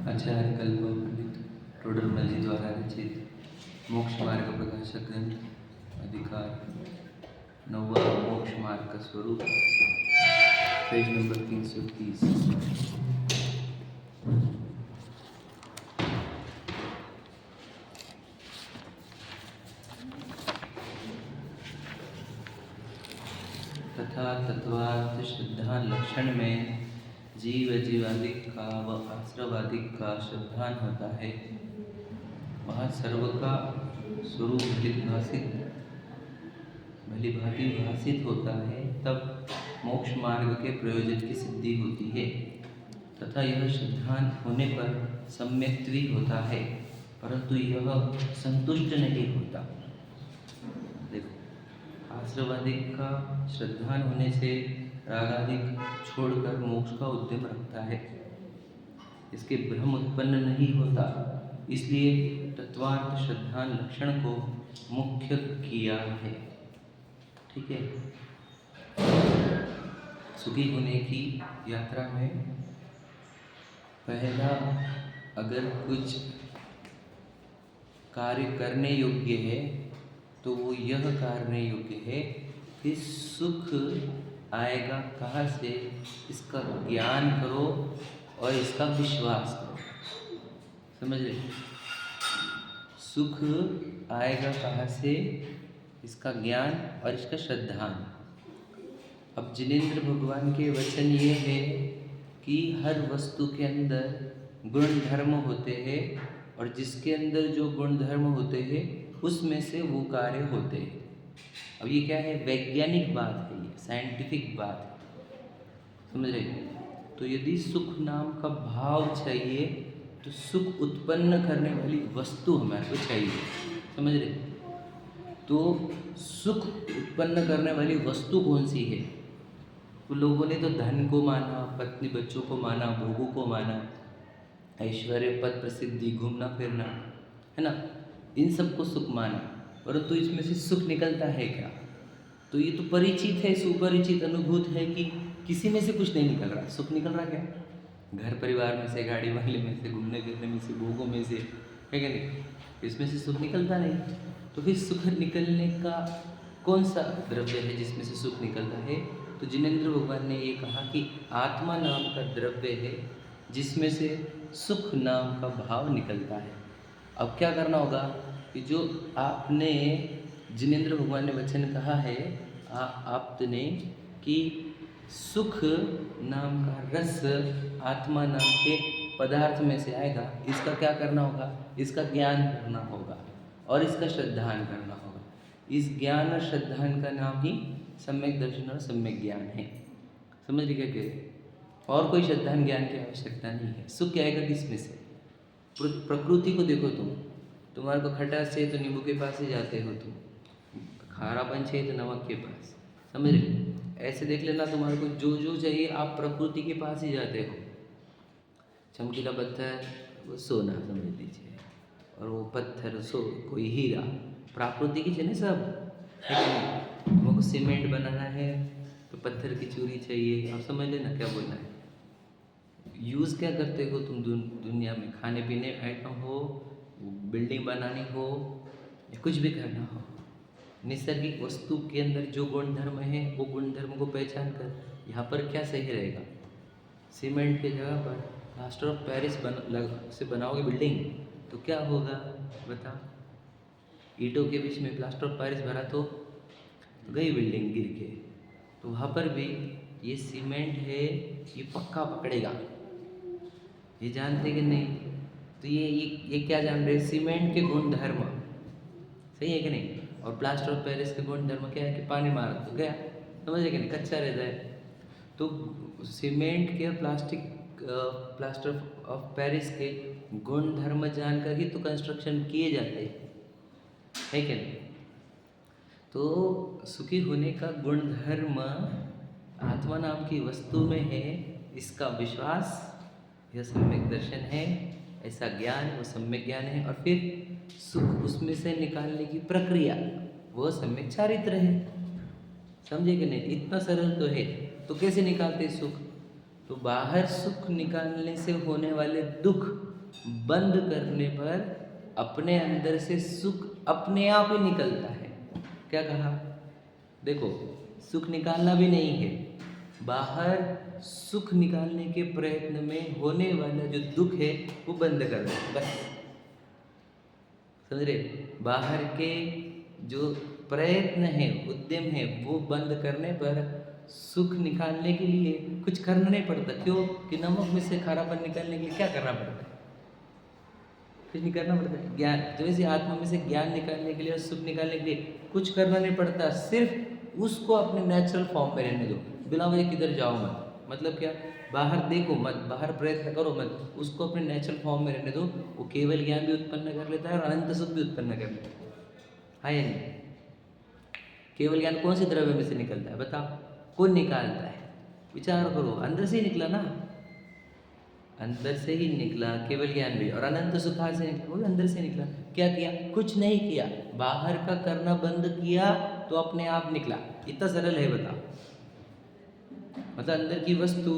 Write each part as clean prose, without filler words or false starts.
आचार्य कल्प पंडित टोडरमल जी द्वारा रचित मोक्ष मार्ग प्रकाशक ग्रंथ अधिकार 9वां मोक्ष मार्ग का स्वरूप, पेज नंबर 330। तथा तत्वार्थ श्रद्धा लक्षण में जीव जीवादिक का व आश्रवादिक का श्रद्धान होता है। वह सर्व का स्वरूप भली भांति भाषित होता है, तब मोक्ष मार्ग के प्रयोजन की सिद्धि होती है। तथा यह श्रद्धान होने पर सम्यक्त्वी होता है, परंतु यह संतुष्ट नहीं होता। देखो, आश्रवादिक का श्रद्धान होने से रागादिक छोड़कर मोक्ष का उद्यम रखता है, इसके भ्रम उत्पन्न नहीं होता, इसलिए तत्वार्थ श्रद्धान लक्षण को मुख्य किया है। ठीक है। सुखी होने की यात्रा में पहला अगर कुछ कार्य करने योग्य है तो वो यह करने योग्य है कि सुख आएगा कहाँ से, इसका ज्ञान करो और इसका विश्वास करो। समझ रहे? सुख आएगा कहाँ से, इसका ज्ञान और इसका श्रद्धान। अब जिनेंद्र भगवान के वचन ये है कि हर वस्तु के अंदर गुण धर्म होते हैं और जिसके अंदर जो गुण धर्म होते हैं उसमें से वो कार्य होते हैं। अब ये क्या है? वैज्ञानिक बात है, ये साइंटिफिक बात है। समझ रहे? तो यदि सुख नाम का भाव चाहिए तो सुख उत्पन्न करने वाली वस्तु हमारे को चाहिए। समझ रहे? तो सुख उत्पन्न करने वाली वस्तु कौन सी है? तो लोगों ने तो धन को माना, पत्नी बच्चों को माना, भोगों को माना, ऐश्वर्य पद प्रसिद्धि घूमना फिरना, है ना, इन सब को सुख माना, परंतु इसमें से सुख निकलता है क्या? तो ये तो परिचित है, सुपरिचित अनुभूत है कि किसी में से कुछ नहीं निकल रहा। सुख निकल रहा क्या? घर परिवार में से, गाड़ी बंगले में से, घूमने फिरने में से, भोगों में से, है क्या नहीं? इसमें से सुख निकलता नहीं। तो फिर सुख निकलने का कौन सा द्रव्य है जिसमें से सुख निकलता है? तो जिनेंद्र भगवान ने ये कहा कि आत्मा नाम का द्रव्य है जिसमें से सुख नाम का भाव निकलता है। अब क्या करना होगा कि जो आपने जिनेंद्र भगवान ने वचन कहा है आपने कि सुख नाम का रस आत्मा नाम के पदार्थ में से आएगा, इसका क्या करना होगा? इसका ज्ञान करना होगा और इसका श्रद्धान करना होगा। इस ज्ञान और श्रद्धान का नाम ही सम्यक दर्शन और सम्यक ज्ञान है। समझ रहे क्या कह रहे? और कोई श्रद्धान ज्ञान की आवश्यकता नहीं है। सुख आएगा किसमें से? प्रकृति को देखो, तुम्हारे को खटास चाहिए तो नींबू के पास ही जाते हो, तुम खारापन चाहिए तो नमक के पास। समझ रहे? ऐसे देख लेना, तुम्हारे को जो जो चाहिए आप प्रकृति के पास ही जाते हो। चमकीला पत्थर वो सोना समझ लीजिए, और वो पत्थर कोई हीरा, प्राकृतिक ही चाहिए सब, है कि नहीं? तुमको सीमेंट बनाना है तो पत्थर की चूरी चाहिए। आप समझ लेना क्या बोलना है। यूज़ क्या करते हो तुम दुनिया में? खाने पीने आइटम हो, बिल्डिंग बनानी हो, या कुछ भी करना हो, नैसर्गिक वस्तु के अंदर जो गुण धर्म है वो गुण धर्म को पहचान कर यहाँ पर क्या सही रहेगा? सीमेंट के जगह पर प्लास्टर ऑफ पेरिस से बनाओगे बिल्डिंग तो क्या होगा बता? ईंटों के बीच में प्लास्टर ऑफ पेरिस भरा तो गई बिल्डिंग गिर के। तो वहाँ पर भी ये सीमेंट है, ये पक्का पकड़ेगा, ये जानते कि नहीं? तो ये क्या जान रहे? सीमेंट के गुण धर्म सही है कि नहीं? और प्लास्टर ऑफ पेरिस के गुण धर्म क्या है कि पानी मारा तो गया। समझे कि नहीं? कच्चा रहता है। तो सीमेंट के प्लास्टर ऑफ पेरिस के गुण धर्म जानकर ही तो कंस्ट्रक्शन किए जाते हैं, है क्या नहीं? तो सुखी होने का गुण धर्म आत्मा नाम की वस्तु में है, इसका विश्वास यह सम्यक दर्शन है, ऐसा ज्ञान वो सम्यक ज्ञान है। और फिर सुख उसमें से निकालने की प्रक्रिया वो सम्यक चारित्र है। समझे कि नहीं? इतना सरल तो है। तो कैसे निकालते सुख? तो बाहर सुख निकालने से होने वाले दुख बंद करने पर अपने अंदर से सुख अपने आप ही निकलता है। क्या कहा? देखो, सुख निकालना भी नहीं है, बाहर सुख निकालने के प्रयत्न में होने वाला जो दुख है वो बंद कर दो, बस। समझ रहे? बाहर के जो प्रयत्न है, उद्यम है, वो बंद करने पर सुख निकालने के लिए कुछ करना नहीं पड़ता। क्यों? कि नमक में से खारापन निकालने के लिए क्या करना पड़ता है? कुछ नहीं करना पड़ता है। ज्ञान, तो वैसे आत्मा में से ज्ञान निकालने के लिए और सुख निकालने के लिए कुछ करना नहीं पड़ता, सिर्फ उसको अपने नेचुरल फॉर्म में रहने दो, बिना वजह किधर जाओ मत। मतलब क्या? बाहर देखो मत, बाहर प्रयत्न करो मत, उसको अपने नेचुरल फॉर्म में रहने दो। वो केवल ज्ञान भी उत्पन्न कर लेता है और अनंत सुख भी उत्पन्न कर लेता है। हाँ या नहीं? केवल ज्ञान कौन से द्रव्य में से निकलता है बताओ? कौन निकालता है? विचार करो। अंदर से ही निकला ना, अंदर से ही निकला केवल ज्ञान भी। और अनंत सुख कहाँ से निकला? वो भी अंदर से निकला। क्या किया? कुछ नहीं किया, बाहर का करना बंद किया तो अपने आप निकला। इतना सरल है, बताओ। मतलब अंदर की वस्तु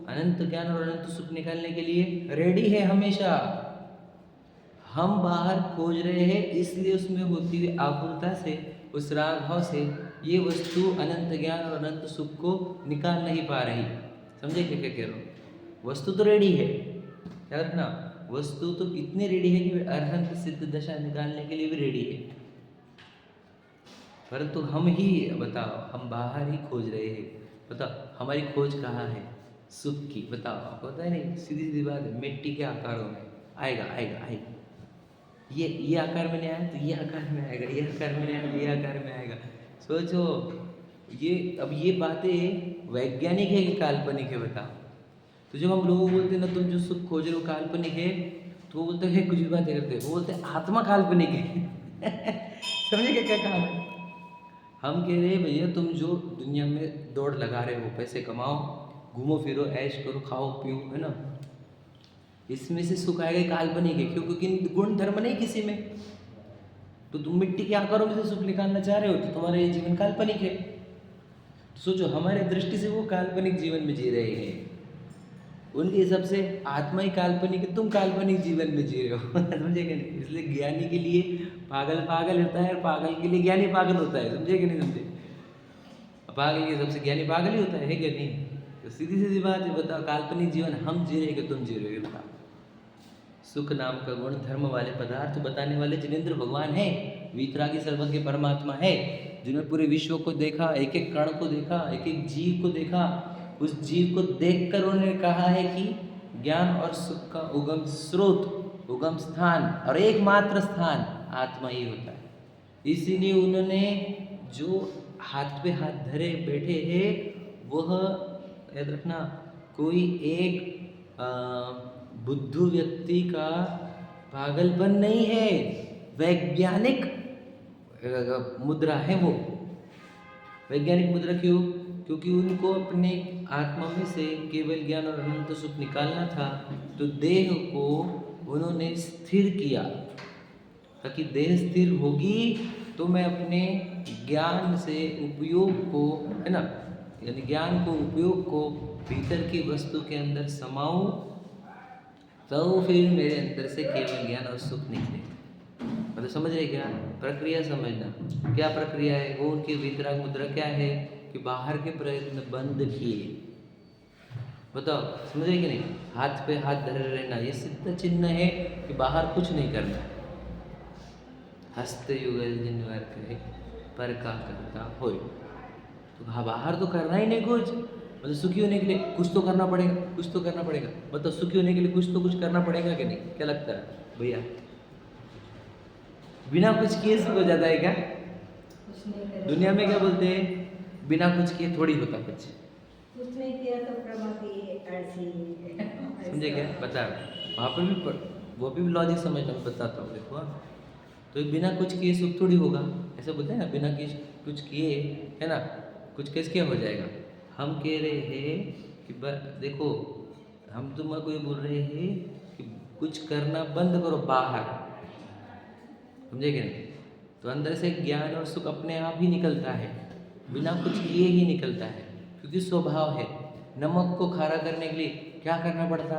अनंत ज्ञान और अनंत सुख निकालने के लिए रेडी है हमेशा। हम बाहर खोज रहे हैं, इसलिए उसमें होती हुई आकुलता से, उस राग भाव से ये वस्तु अनंत ज्ञान और अनंत सुख को निकाल नहीं पा रही। समझे क्या क्या कह रहा हूँ? वस्तु तो रेडी है, याद रखना। वस्तु तो इतनी रेडी है कि वे अरहंत सिद्ध दशा निकालने के लिए भी रेडी है, परंतु हम ही, बताओ, हम बाहर ही खोज रहे हैं। बताओ हमारी खोज कहाँ है? सुख की। बताओ, आपको पता है नहीं? सीधी सीधी बात है, मिट्टी के आकारों में आएगा आएगा आएगा। ये आकार में नहीं आया तो ये आकार में आएगा, ये आकार में नहीं आया तो ये आकार में आएगा। सोचो, ये अब ये बातें वैज्ञानिक है कि काल्पनिक है? बताओ। तो जब हम लोगों को बोलते हैं ना तुम जो सुख खोज रहे हो काल्पनिक है, तो वो बोलते हैं कुछ भी बातें करते हैं, वो बोलते हैं आत्मा काल्पनिक है। समझे क्या क्या कहा है? हम कह रहे हैं भैया तुम जो दुनिया में दौड़ लगा रहे हो, पैसे कमाओ, घूमो फिरो, ऐश करो, खाओ पियो, है ना, इसमें से सुख आएगा काल्पनिक है। क्यों? क्योंकि गुण धर्म नहीं किसी में। तो तुम मिट्टी के आकारों में से सुख निकालना चाह रहे हो तो तुम्हारा ये जीवन काल्पनिक है। तो सोचो, हमारे दृष्टि से वो काल्पनिक जीवन में जी रहे हैं, उनके हिसाब से आत्मा ही काल्पनिक है, तुम काल्पनिक जीवन में जी रहे हो। समझे कि नहीं? इसलिए ज्ञानी के लिए पागल पागल होता है और पागल के लिए ज्ञानी पागल होता है। समझे कि नहीं? समझे? पागल के हिसाब से ज्ञानी पागल ही होता है कि नहीं? तो सीधी सीधी बात है, बताओ, काल्पनिक जीवन हम जी रहे कि तुम जी रहे हो? बताओ। सुख नाम का गुण धर्म वाले पदार्थ बताने वाले जिनेंद्र भगवान है, वीतरागी सर्वज्ञ परमात्मा है, जिन्होंने पूरे विश्व को देखा, एक एक कण को देखा, एक एक जीव को देखा। उस जीव को देखकर उन्होंने कहा है कि ज्ञान और सुख का उगम स्रोत, उगम स्थान और एकमात्र स्थान आत्मा ही होता है। इसीलिए उन्होंने जो हाथ पे हाथ धरे बैठे हैं, वह याद रखना, कोई एक बुद्धू व्यक्ति का पागलपन नहीं है, वैज्ञानिक मुद्रा है वो। वैज्ञानिक मुद्रा क्यों? क्योंकि उनको अपने आत्मा में से केवल ज्ञान और अनंत सुख निकालना था, तो देह को उन्होंने स्थिर किया, ताकि देह स्थिर होगी तो मैं अपने ज्ञान से उपयोग को, है ना, यानी ज्ञान को, उपयोग को भीतर की वस्तु के अंदर समाऊं, तो फिर मेरे अंदर से केवल ज्ञान और सुख निकले। मतलब समझ रहे क्या? प्रक्रिया समझना। क्या प्रक्रिया है? वो उनकी वीतराग मुद्रा क्या है कि बाहर के प्रयत्न बंद किए। बताओ, समझ रहे कि नहीं? हाथ पे हाथ धरे रहना, ये सिद्ध चिन्ह है कि बाहर कुछ नहीं करना। हस्त युगल जिनवर करे पर का करता होय। तो हाँ, बाहर तो करना ही नहीं कुछ। मतलब सुखी होने के लिए कुछ तो करना पड़ेगा, कुछ तो करना पड़ेगा। मतलब सुखी होने के लिए कुछ तो कुछ करना पड़ेगा कि नहीं? क्या लगता है भैया? बिना कुछ किए सुख हो जाता है क्या? दुनिया में क्या बोलते हैं? बिना कुछ किए थोड़ी होता कुछ। कुछ नहीं किया तो प्रमादी ऐसी। समझे क्या? बता, वहाँ पर भी वो भी लॉजिक समझना, मैं बताता हूँ। देखो, तो बिना कुछ किए सुख थोड़ी होगा। ऐसा बोलते हैं ना, बिना कुछ किए, है ना, कुछ कैसे क्या हो जाएगा? हम कह रहे हैं कि देखो, हम तुम्हारे को बोल रहे हैं कि कुछ करना बंद करो बाहर। समझे क्या? तो अंदर से ज्ञान और सुख अपने आप ही निकलता है। बिना कुछ किए ही निकलता है, क्योंकि स्वभाव है। नमक को खारा करने के लिए क्या करना पड़ता?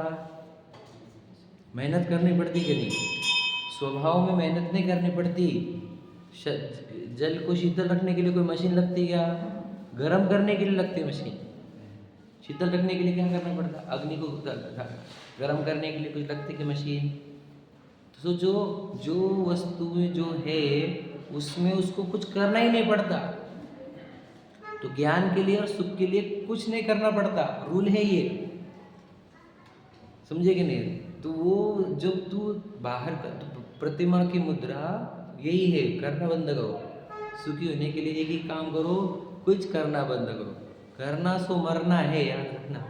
मेहनत करनी पड़ती कि नहीं? स्वभाव में मेहनत नहीं करनी पड़ती। जल को शीतल रखने के लिए कोई मशीन लगती क्या? गर्म करने के लिए लगती मशीन। शीतल रखने के लिए क्या करना पड़ता? अग्नि को गर्म करने के लिए कुछ लगती कि मशीन। तो जो वस्तुएं जो है उसमें उसको कुछ करना ही नहीं पड़ता। तो ज्ञान के लिए और सुख के लिए कुछ नहीं करना पड़ता, रूल है ये, समझे कि नहीं? तो वो जब तू बाहर का तो प्रतिमा की मुद्रा यही है, करना बंद करो। सुखी होने के लिए एक ही काम करो, कुछ करना बंद करो। करना सो मरना है, याद रखना।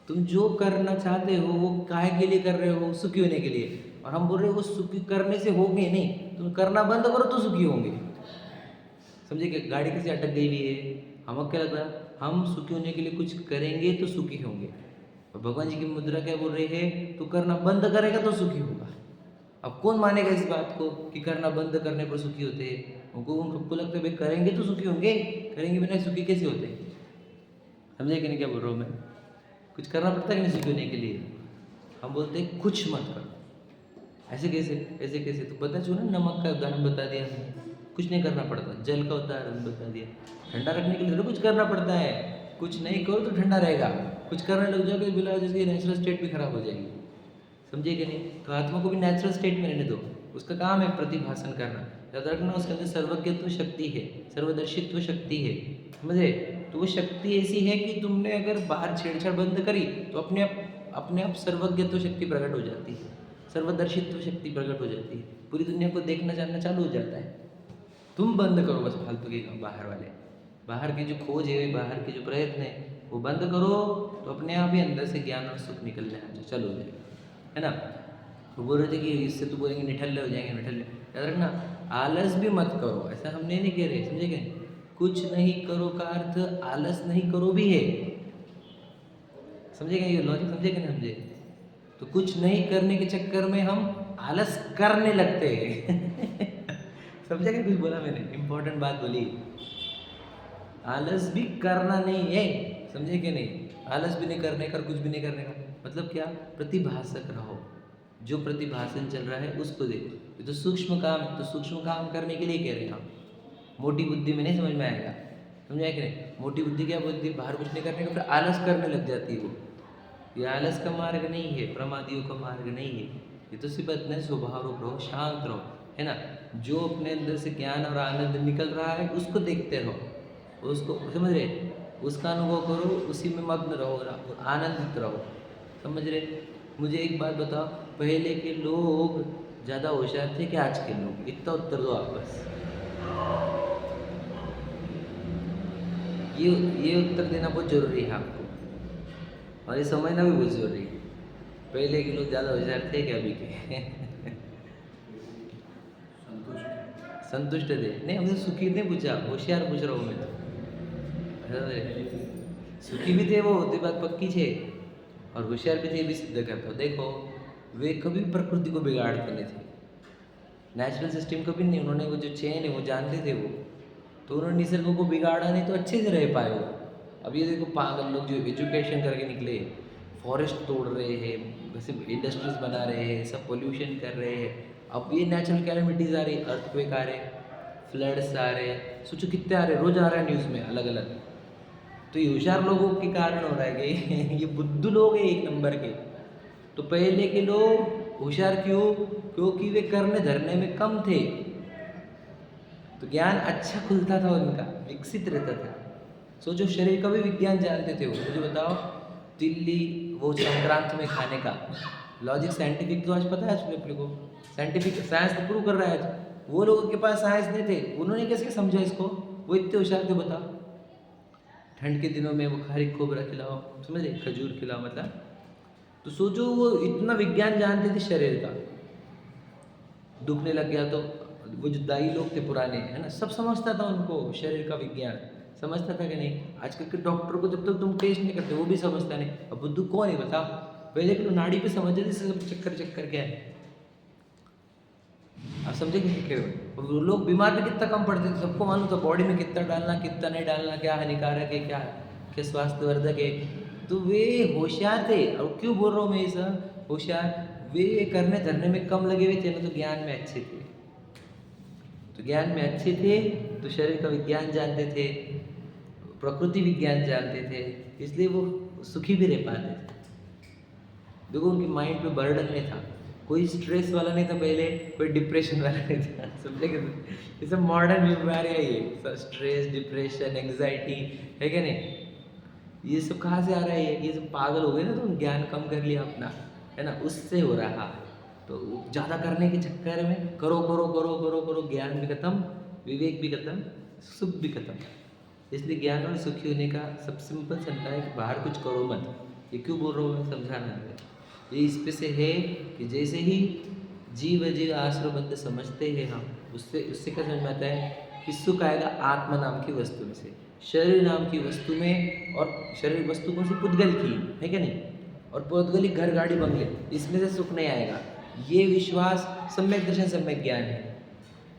तुम जो करना चाहते हो वो काहे के लिए कर रहे हो? सुखी होने के लिए। और हम बोल रहे हो वो सुखी करने से होंगे नहीं, तुम करना बंद करो तो सुखी होंगे। समझे कि गाड़ी किसी अटक गई हुई है, हम क्या लगता है हम सुखी होने के लिए कुछ करेंगे तो सुखी होंगे। और भगवान जी की मुद्रा क्या बोल रही है? तू करना बंद करेगा तो सुखी होगा। अब कौन मानेगा इस बात को कि करना बंद करने पर सुखी होते हैं? उनको लगता है भाई करेंगे तो सुखी होंगे, करेंगे बिना सुखी कैसे होते? समझे कि नहीं क्या बोल रहा हूँ मैं? कुछ करना पड़ता है कि नहीं सुखी होने के लिए? हम बोलते हैं कुछ मत करो। ऐसे कैसे? ऐसे कैसे? तो पता चलो ना, नमक का उदाहरण बता दिया हमने, कुछ नहीं करना पड़ता। जल का उदाहरण बता दिया, ठंडा रखने के लिए तो कुछ करना पड़ता है। कुछ नहीं करो तो ठंडा रहेगा, कुछ करने लग जाओगे बिला जैसे नेचुरल स्टेट भी खराब हो जाएगी। समझे कि नहीं? तो आत्मा को भी नेचुरल स्टेट में रहने दो, उसका काम है प्रतिभासन करना। याद रखना उसके अंदर सर्वज्ञत्व शक्ति है, सर्वदर्शित्व शक्ति है, समझे? तो वो शक्ति ऐसी है कि तुमने अगर बाहर छेड़छाड़ बंद करी तो अपने आप सर्वज्ञत्व शक्ति प्रकट हो जाती है, सर्वदर्शित्व शक्ति प्रकट हो जाती है, पूरी दुनिया को देखना जानना चालू हो जाता है। तुम बंद करो बस फालतू के बाहर वाले, बाहर की जो खोज है, बाहर के जो प्रयत्न है वो बंद करो, तो अपने आप ही अंदर से ज्ञान और सुख निकलने चालू हो जाएगा, है ना? वो बोल रहे थे कि इससे तो बोलेंगे निठल्ले हो जाएंगे, निठल्ले। याद रखना, आलस भी मत करो, ऐसा हम नहीं कह रहे, समझे क्या? कुछ नहीं करो का अर्थ आलस नहीं करो भी है, समझे क्या? ये लॉजिक समझे क्या? नहीं समझे? तो कुछ नहीं करने के चक्कर में हम आलस करने लगते हैं समझे क्या? कुछ बोला मैंने, इंपॉर्टेंट बात बोली। आलस भी करना नहीं है, समझे क्या? नहीं, आलस भी नहीं करने का, कुछ भी नहीं करने का मतलब क्या? प्रतिभासक रहो, जो प्रतिभासन चल रहा है उसको देखो। ये तो सूक्ष्म काम है, तो सूक्ष्म काम करने के लिए कह रहे हैं हम। मोटी बुद्धि में नहीं समझ में आएगा, समझ आया कि नहीं? मोटी बुद्धि क्या बोलती है? बाहर कुछ नहीं करने का, फिर आलस करने लग जाती है वो। ये आलस का मार्ग नहीं है, प्रमादियों का मार्ग नहीं है। ये तो सिर्फ अपने स्वभाव रूप रहो, शांत रहो, है ना? जो अपने अंदर से ज्ञान और आनंद निकल रहा है उसको देखते रहो, उसको समझ रहे, उसका अनुभव करो, उसी में मग्न रहो, आनंदित रहो, समझ रहे? मुझे एक बात बताओ, पहले के लोग ज़्यादा होशियार थे कि आज के लोग? इतना उत्तर दो आप बस। ये उत्तर देना बहुत जरूरी है आपको, और ये समझना भी बहुत जरूरी है। पहले के लोग ज़्यादा होशियार थे क्या अभी के? संतुष्ट थे? नहीं, हमसे सुखी नहीं पूछा, होशियार पूछ रहा हूँ मैं। सुखी भी थे वो, होती बात पक्की है, और होशियार भी थे, भी सिद्ध करता हूँ। देखो, वे कभी प्रकृति को बिगाड़ते नहीं थे, नेचुरल सिस्टम कभी नहीं। उन्होंने वो जो चेन है वो जानते थे वो, तो उन्होंने निसर्ग को बिगाड़ा नहीं, तो अच्छे से रह पाए वो। अब ये देखो पागल लोग जो एजुकेशन करके निकले, फॉरेस्ट तोड़ रहे हैं, वैसे इंडस्ट्रीज बना रहे हैं, सब पोल्यूशन कर रहे हैं। अब ये नेचुरल कैलेमिटीज़ आ रही, अर्थक्वेक आ रहे, फ्लड्स आ रहे, सोचो कितने आ रहे, रोज आ रहा है न्यूज़ में अलग अलग। तो ये होशियार लोगों के कारण हो रहा है कि ये बुद्धू लोग हैं एक नंबर के। तो पहले के लोग होशियार क्यों? क्योंकि वे करने धरने में कम थे, तो ज्ञान अच्छा खुलता था उनका, विकसित रहता था। सोचो, शरीर का भी विज्ञान जानते थे वो। मुझे बताओ, दिल्ली वो संक्रांत में खाने का लॉजिक साइंटिफिक तो आज पता है अपने को, साइंटिफिक साइंस तो प्रूव कर रहा है आज। वो लोगों के पास साइंस नहीं थे, उन्होंने कैसे समझा इसको? वो इतने होशियार थे, बताओ। ठंड के दिनों में वो खारी खोबरा खिलाओ, समझे, खजूर खिलाओ, मतलब। तो सोचो, वो इतना विज्ञान जानते थे शरीर का। दुखने लग गया तो वो जो दाई लोग थे पुराने, है ना, सब समझता था उनको, शरीर का विज्ञान समझता था कि नहीं? आजकल के डॉक्टर को जब तक तुम टेस्ट नहीं करते वो भी समझता नहीं। अब बुद्धू कौन है बताओ? पहले के नाड़ी पे समझ जाते सब चक्कर क्या है। आप समझे कि वो लोग बीमार भी कितना कम पड़ते थे, सबको मालूम था बॉडी में कितना डालना कितना नहीं डालना, क्या हानिकारक है क्या स्वास्थ्यवर्धक है। तो वे होशियार थे। और क्यों बोल रहा हूँ मैं ऐसा होशियार, वे करने धरने में कम लगे हुए थे ना, तो ज्ञान में अच्छे थे। तो ज्ञान में अच्छे थे तो शरीर का विज्ञान जानते थे, प्रकृति विज्ञान जानते थे, इसलिए वो सुखी भी रह पाते थे। देखो उनके माइंड पे बर्डन नहीं था, कोई स्ट्रेस वाला नहीं था पहले, कोई डिप्रेशन वाला नहीं था। समझे कि ये सब मॉडर्न बीमारियाँ, ये स्ट्रेस डिप्रेशन एंग्जाइटी है क्या नहीं, ये सब कहाँ से आ रहा है? ये सब पागल हो गए ना, तो ज्ञान कम कर लिया अपना, है ना, उससे हो रहा है। तो ज़्यादा करने के चक्कर में करो करो करो करो करो, ज्ञान भी खत्म, विवेक भी खत्म, सुख भी खत्म। इसलिए ज्ञान और सुखी होने का सबसे सिंपल तरीका है कि बाहर कुछ करो मत। ये क्यों बोल रहा हूँ मैं, समझाना है। ये इस पे से है कि जैसे ही जीव जीव आश्रमबद्ध समझते हैं हम, उससे उससे क्या समझ में आता है कि सुख आएगा आत्मा नाम की वस्तु में से, शरीर नाम की वस्तु में। और शरीर वस्तु कौन सी? पुद्गल की है क्या नहीं, और पुद्गली घर गाड़ी बंगले, इसमें से सुख नहीं आएगा। ये विश्वास सम्यक दर्शन सम्यक ज्ञान है।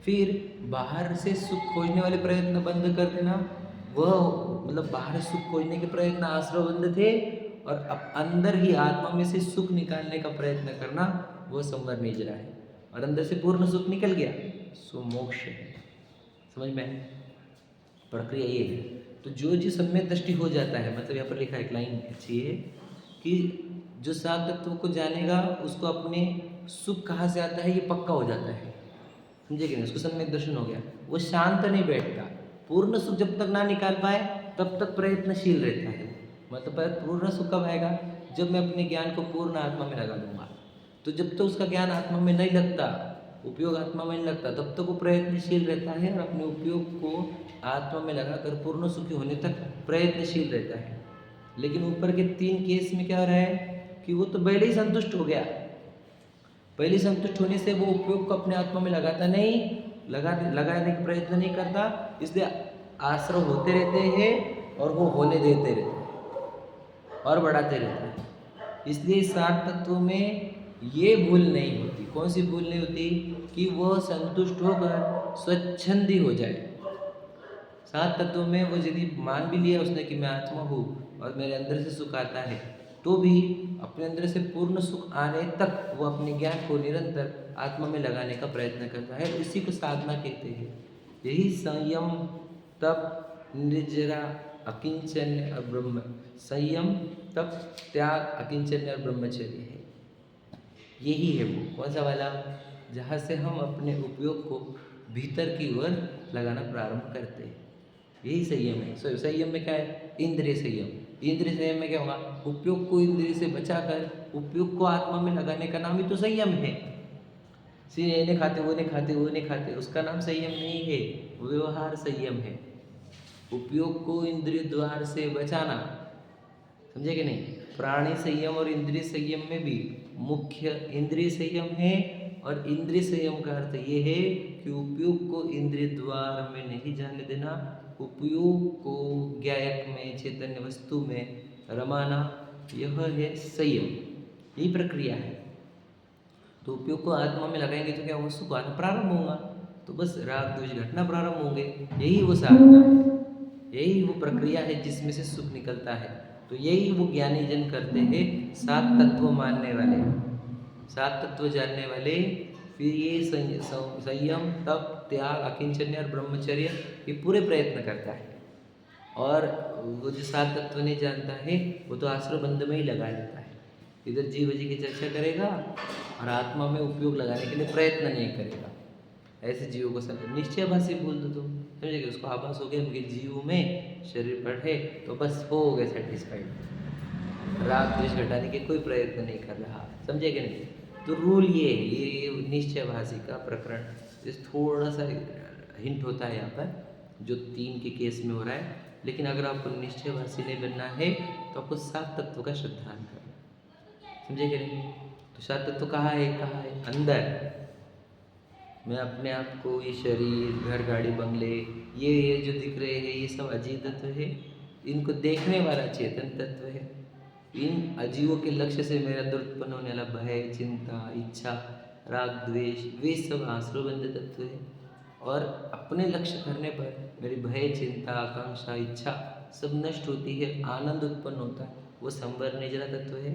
फिर बाहर से सुख खोजने वाले प्रयत्न बंद कर देना, वह मतलब बाहर सुख खोजने के प्रयत्न आश्रमबद्ध थे, और अब अंदर ही आत्मा में से सुख निकालने का प्रयत्न करना, वो संवर निजरा है। और अंदर से पूर्ण सुख निकल गया सो मोक्ष है। समझ में आया? प्रक्रिया ये है। तो जो जी सम्यक दृष्टि हो जाता है, मतलब यहाँ पर लिखा एक लाइन अच्छी है कि जो सात तत्वों को जानेगा उसको अपने सुख कहाँ से आता है ये पक्का हो जाता है। समझे कि नहीं? उसको सम्यक दर्शन हो गया, वो शांत नहीं बैठता। पूर्ण सुख जब तक ना निकाल पाए तब तक प्रयत्नशील रहता है। मतलब पूर्ण सुख कब आएगा? जब मैं अपने ज्ञान को पूर्ण आत्मा में लगा दूंगा। तो जब तक उसका ज्ञान आत्मा में नहीं लगता, उपयोग आत्मा में नहीं लगता, तब तक वो प्रयत्नशील रहता है और अपने उपयोग को आत्मा में लगाकर पूर्ण सुखी होने तक प्रयत्नशील रहता है। लेकिन ऊपर के 3 केस में क्या हो रहा है कि वो तो पहले ही संतुष्ट हो गया। पहले संतुष्ट होने से वो उपयोग को अपने आत्मा में लगाता नहीं, लगाने का प्रयत्न नहीं करता, इसलिए आश्रय होते रहते हैं और वो होने देते रहते हैं और बढ़ाते रहते हैं। इसलिए 7 तत्वों में ये भूल नहीं होती। कौन सी भूल नहीं होती? कि वह संतुष्ट होकर स्वच्छंदी हो जाए। 7 तत्वों में वो यदि मान भी लिया उसने कि मैं आत्मा हूँ और मेरे अंदर से सुख आता है, तो भी अपने अंदर से पूर्ण सुख आने तक वो अपने ज्ञान को निरंतर आत्मा में लगाने का प्रयत्न करता है। इसी को साधना कहते हैं। यही संयम, तप, निर्जरा, अकिंचन्य और ब्रह्म, संयम, तप, त्याग, अकिंचन्य और ब्रह्मचर्य है। यही है वो कौन सा वाला? जहाँ से हम अपने उपयोग को भीतर की ओर लगाना प्रारंभ करते हैं। यही संयम है। संयम में क्या है? इंद्रिय संयम। इंद्रिय संयम में क्या होगा? उपयोग को इंद्रिय से बचाकर उपयोग को आत्मा में लगाने का नाम ही तो संयम है। ये नहीं खाते, वो नहीं खाते, वो नहीं खाते, उसका नाम संयम नहीं है, व्यवहार संयम है। उपयोग को इंद्रिय द्वार से बचाना, समझे कि नहीं? प्राणी संयम और इंद्रिय संयम में भी मुख्य इंद्रिय संयम है। और इंद्रिय संयम का अर्थ ये है कि उपयोग को इंद्रिय द्वार में नहीं जाने देना, उपयोग को ज्ञायक में, चैतन्य वस्तु में रमाना, यह है संयम। यही प्रक्रिया है। तो उपयोग को आत्मा में लगाएंगे तो क्या वस्तु को आना प्रारंभ होगा, तो बस राग द्वेष घटना प्रारंभ होंगे। यही वो साधना है, यही वो प्रक्रिया है जिसमें से सुख निकलता है। तो यही वो ज्ञानी जन करते हैं, 7 तत्व मानने वाले, 7 तत्व जानने वाले। फिर ये संयम, तप, त्याग, अकिंचन्य और ब्रह्मचर्य, ये पूरे प्रयत्न करता है। और वो जो 7 तत्व नहीं जानता है वो तो आश्रय बंध में ही लगा देता है। इधर जीव जी की चर्चा करेगा और आत्मा में उपयोग लगाने के लिए प्रयत्न नहीं करेगा। ऐसे जीवों को सब निश्चयभाषी बोल दो, तो समझे कि उसको आभास हो गया उनके जीव में शरीर पर है, तो बस हो गए सेटिस्फाइड। राग द्वेष घटाने के कोई प्रयत्न नहीं कर रहा, समझे कि नहीं? तो रूल ये है, ये निश्चयभाषी का प्रकरण। इस थोड़ा सा हिंट होता है यहाँ पर जो 3 के केस में हो रहा है। लेकिन अगर आपको निश्चयभाषी नहीं बनना है तो आपको 7 तत्व का श्रद्धान करना, समझे कि नहीं? तो 7 तत्व कहाँ है? कहाँ है? अंदर। मैं अपने आप को, ये शरीर, घर, गाड़ी, बंगले, ये जो दिख रहे हैं ये सब अजीव तत्व है। इनको देखने वाला चेतन तत्व है। इन अजीवों के लक्ष्य से मेरे अंदर उत्पन्न होने वाला भय, चिंता, इच्छा, राग द्वेष वे सब आश्रवबंध तत्व है। और अपने लक्ष्य करने पर मेरी भय चिंता आकांक्षा इच्छा सब नष्ट होती है, आनंद उत्पन्न होता है, वो संवर निजरा तत्व है।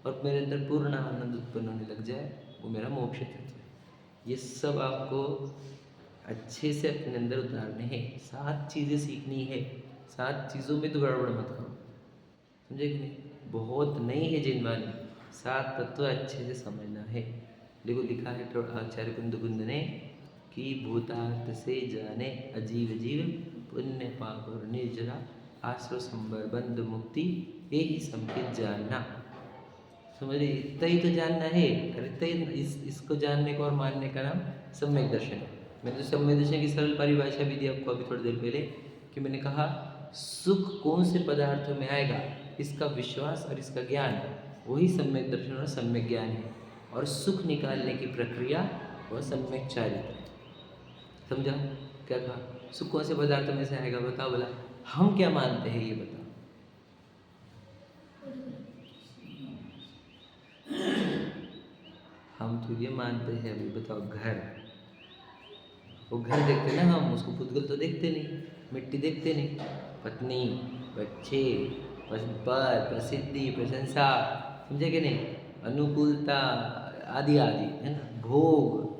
और मेरे अंदर पूर्ण आनंद उत्पन्न होने लग जाए, वो मेरा मोक्ष तत्व है। ये सब आपको अच्छे से अपने अंदर उतारने हैं। 7 चीज़ें सीखनी है, 7 चीज़ों में तो गड़बड़ मत करो, समझे कि नहीं? बहुत नहीं है जिनवानी, 7 तत्व अच्छे से समझना है। देखो लिखा है आचार्य कुंद ने कि भूतार्थ से जाने अजीव जीव पुण्य पाप और निर्जरा आश्रय संबर बंध मुक्ति यही संकेत जानना। समझिए इतना ही तो जानना है। अरे इतना ही इसको जानने को और मानने का नाम सम्यक दर्शन है। मैंने तो सम्यक दर्शन की सरल परिभाषा भी दी आपको अभी थोड़ी देर पहले कि मैंने कहा सुख कौन से पदार्थों में आएगा, इसका विश्वास और इसका ज्ञान, वही सम्यक दर्शन और सम्यक ज्ञान है। और सुख निकालने की प्रक्रिया वह सम्यक चारित्र है। समझा? क्या कहा? सुख कौन से पदार्थों में से आएगा बताओ भला। हम क्या मानते हैं ये बताओ। हम तो ये मानते हैं, अभी बताओ घर, वो घर देखते ना हम, उसको पुद्गल तो देखते नहीं, मिट्टी देखते नहीं, पत्नी बच्चे पद प्रसिद्धि प्रशंसा, समझे कि नहीं, अनुकूलता आदि आदि है ना, भोग।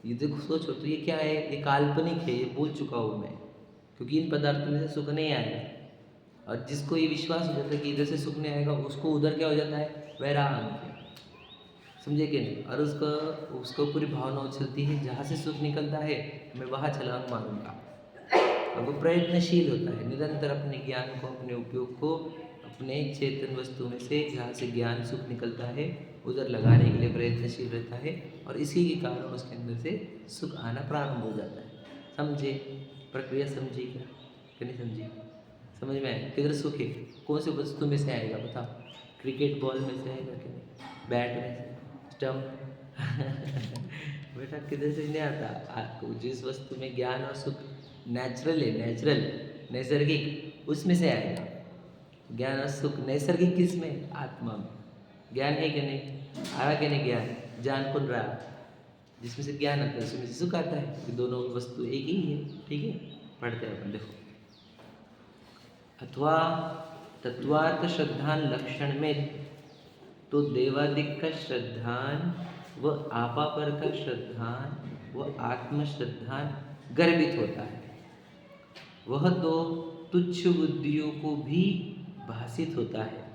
ये देखो सोचो तो ये क्या है, ये काल्पनिक है, ये भूल चुका हूँ मैं, क्योंकि इन पदार्थों में से सुख नहीं आएगा। और जिसको ये विश्वास हो जाता है कि इधर से सुख नहीं आएगा, उसको उधर क्या हो जाता है, वैराग्य, समझे कि नहीं। और उसको पूरी भावना उछलती है, जहाँ से सुख निकलता है मैं वहाँ छलांग मारूंगा। और वो प्रयत्नशील होता है, निरंतर अपने ज्ञान को, अपने उपयोग को अपने चेतन वस्तु में से जहाँ से ज्ञान सुख निकलता है उधर लगाने के लिए प्रयत्नशील रहता है। और इसी के कारण उसके अंदर से सुख आना प्रारंभ हो जाता है। समझे प्रक्रिया? समझी क्या कि नहीं समझी? समझ में आया? किधर सुख है, कौन सी वस्तु में से आएगा बताओ? क्रिकेट बॉल में से आएगा कि नहीं, बैट में से, स्टम्प बेटा किधर से नहीं आता। जिस वस्तु में ज्ञान और सुख नेचुरल है, नेचुरल नैसर्गिक, उसमें से आएगा। ज्ञान और सुख नैसर्गिक किस में? आत्मा में। ज्ञान है कि नहीं? आया कि नहीं ज्ञान? जान कौन रहा? जिसमें से ज्ञान आता है उसमें से सुख आता है, कि दोनों वस्तु एक ही है। ठीक है, पढ़ते हैं अपन। देखो, अथवा तत्वार्थ श्रद्धान लक्षण में तो देवादिक का श्रद्धान व आपापर का श्रद्धान व आत्मश्रद्धान गर्भित होता है। वह तो तुच्छ बुद्धियों को भी भासित होता है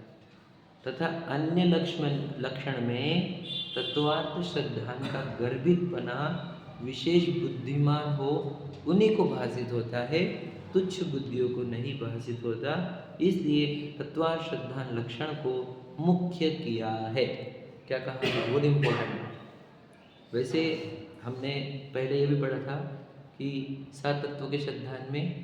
तथा अन्य लक्षण में तत्वार्थ श्रद्धान का गर्भितपना विशेष बुद्धिमान हो उन्हीं को भासित होता है, तुच्छ बुद्धियों को नहीं भासित होता। इसलिए तत्वार्थ श्रद्धान लक्षण को मुख्य किया है। क्या कहा? बहुत इम्पोर्टेंट। वैसे हमने पहले ये भी पढ़ा था कि 7 तत्वों के श्रद्धान में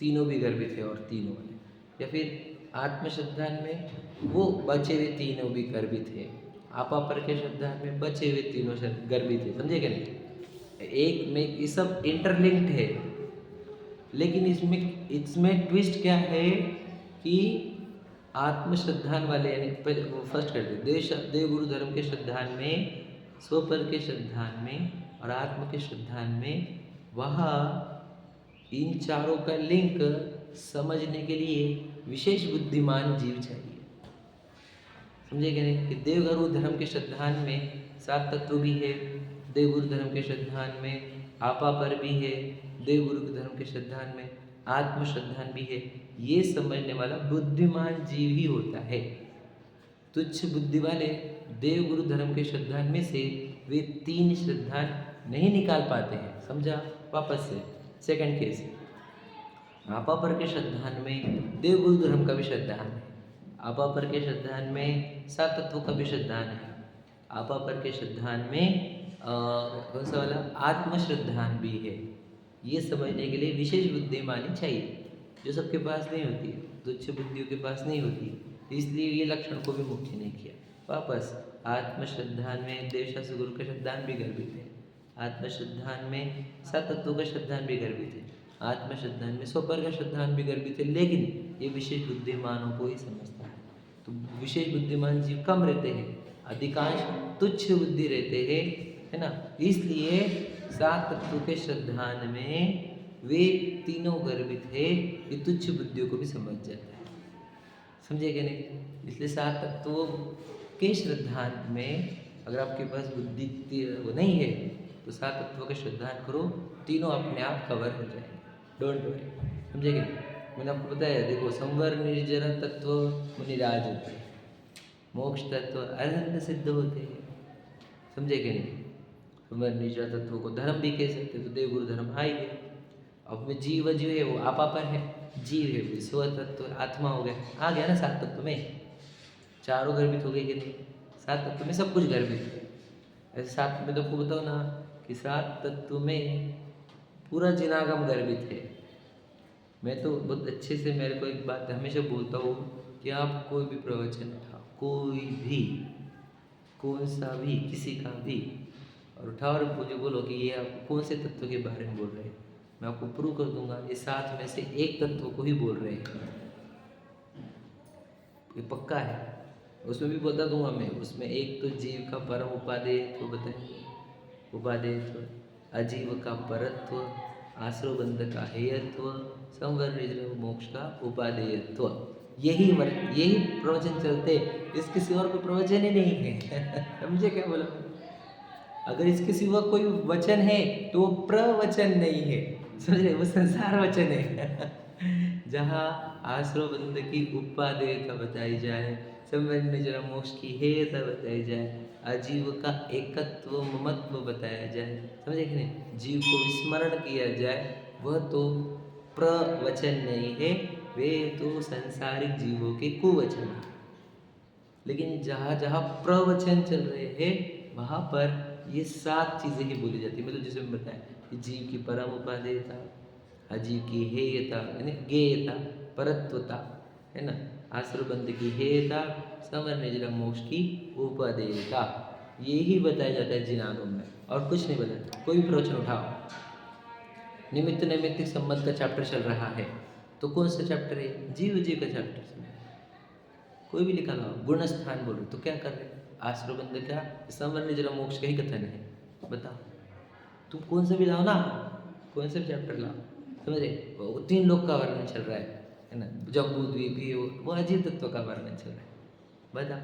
तीनों भी गर्भित है और तीनों वाले, या फिर आत्मश्रद्धान में वो बचे हुए तीनों भी गर्भित है, आपापर के श्रद्धान में बचे हुए तीनों गर्भित है। समझे क्या नहीं? एक में ये सब इंटरलिंक्ड है, लेकिन इसमें ट्विस्ट क्या है कि आत्मश्रद्धान वाले, यानी पहले वो फर्स्ट करते देव गुरु धर्म के श्रद्धान में, स्वपर के श्रद्धान में और आत्म के श्रद्धान में, वहाँ इन चारों का लिंक समझने के लिए विशेष बुद्धिमान जीव चाहिए। समझे कि नहीं? कि देव गुरु धर्म के श्रद्धान में 7 तत्व भी है, देव गुरु धर्म के श्रद्धान में आपापर भी है, देव गुरु धर्म के श्रद्धान में आत्म श्रद्धान भी है। ये समझने वाला बुद्धिमान जीव ही होता है। तुच्छ बुद्धि वाले देव गुरु धर्म के श्रद्धान में से वे 3 श्रद्धान नहीं निकाल पाते हैं। समझा? वापस से सेकंड केस, आपापर के श्रद्धान में देव गुरु धर्म का भी श्रद्धान है, आपापर के श्रद्धान में 7 तत्वों का भी श्रद्धान है, आपापर के श्रद्धान में कौन सा वाला? आत्म श्रद्धान भी है। ये समझने के लिए विशेष बुद्धिमानी चाहिए, जो सबके पास नहीं होती है, तुच्छ बुद्धियों के पास नहीं होती है। इसलिए ये लक्षण को भी मुख्य नहीं किया। वापस आत्मश्रद्धान में देवशास्त्र गुरु का श्रद्धान भी गर्भित है, आत्मश्रद्धान में 7 तत्वों का श्रद्धान भी गर्भित है, आत्मश्रद्धान में स्वपर का श्रद्धान भी गर्भित है। लेकिन ये विशेष बुद्धिमानों को ही समझता है। तो विशेष बुद्धिमान जीव कम रहते हैं, अधिकांश तुच्छ बुद्धि रहते हैं, है ना। इसलिए सात तत्वों के श्रद्धान में वे तीनों गर्भित है, ये तुच्छ बुद्धियों को भी समझ जाता है, समझे कि नहीं। इसलिए सात तत्वों के श्रद्धान में अगर आपके पास बुद्धि वो नहीं है तो सात तत्वों के श्रद्धान करो, तीनों अपने आप कवर हो जाएंगे, डोंट वरी, समझे कि नहीं। मैंने आपको बताया, देखो संवर निर्जर तत्व मुनिराज होते हैं, मोक्ष तत्व अरहंत सिद्ध होते हैं, समझे कि नहीं। संवर निर्जर तत्व को धर्म भी कह सकते, तो देवगुरु धर्म आ ही गया। अब में जीव जो है वो आपा पर है, जीव है वो स्व तत्व आत्मा हो गया, आ गया ना सात तत्व में, चारों गर्भित हो गए कि नहीं। सात तत्व में सब कुछ गर्भित है। ऐसे सात में तो आपको बताओ ना कि सात तत्व में पूरा जिनागम गर्भित है। मैं तो बहुत अच्छे से, मेरे को एक बात हमेशा बोलता हूँ कि आप कोई भी प्रवचन उठाओ, कोई भी, कौन सा भी, किसी का भी, और उठाओ और मुझे बोलो कि ये आप कौन से तत्व के बारे में बोल रहे हैं, मैं आपको प्रूव कर दूंगा ये सात में से एक तत्व को ही बोल रहे हैं, ये पक्का है। उसमें भी बता दूंगा मैं, उसमें एक तो जीव का परम उपादेय तो बताएंगे, उपादेय तो अजीव का परत्व, आश्रव बंध का हेयत्व, संवर निर्जर मोक्ष का उपादेयत्व, यही प्रवचन चलते, इसके सिवा कोई प्रवचन ही नहीं है समझे क्या बोला। अगर इसके सिवा कोई वचन है तो वो प्रवचन नहीं है, समझ रहे, वो संसार वचन है जहाँ आश्रव बंध की उपादेयता बताई जाए, संवर निर्जर मोक्ष की हेयता बताई जाए, अजीव का एकत्व ममत्व बताया जाए, समझे कि नहीं, जीव को विस्मरण किया जाए, वह तो प्रवचन नहीं है, वे तो संसारिक जीवों के कुवचन है। लेकिन जहाँ जहाँ प्रवचन चल रहे हैं वहाँ पर ये सात चीज़ें ही बोली जाती है। मतलब जैसे मैं बताया कि जीव की परम उपादेयता, अजीव की हेयता यानी गेयता, परत्वता, है ना, आश्रबंध की हेयता, संवर निर्जर मोक्ष की उपादेयता, ये ही बताया जाता है जिनागम में, और कुछ नहीं बताया। कोई भी प्रवचन उठाओ, निमित्त नैमित्तिक संबंध का चैप्टर चल रहा है तो कौन सा चैप्टर है, जीव का चैप्टर चल रहा है, कोई भी लिखा लाओ, गुण स्थान बोलो तो क्या कर रहे, आश्रबंध का संवर निर्जर मोक्ष का ही कथन है, बताओ तुम कौन सा भी लाओ ना, कौन सा भी चैप्टर लाओ, समझे, वो तीन लोग का वर्णन चल रहा है ना, जम्बूद्वीप भी वो अजीव तत्व का वर्णन चल रहा है, बता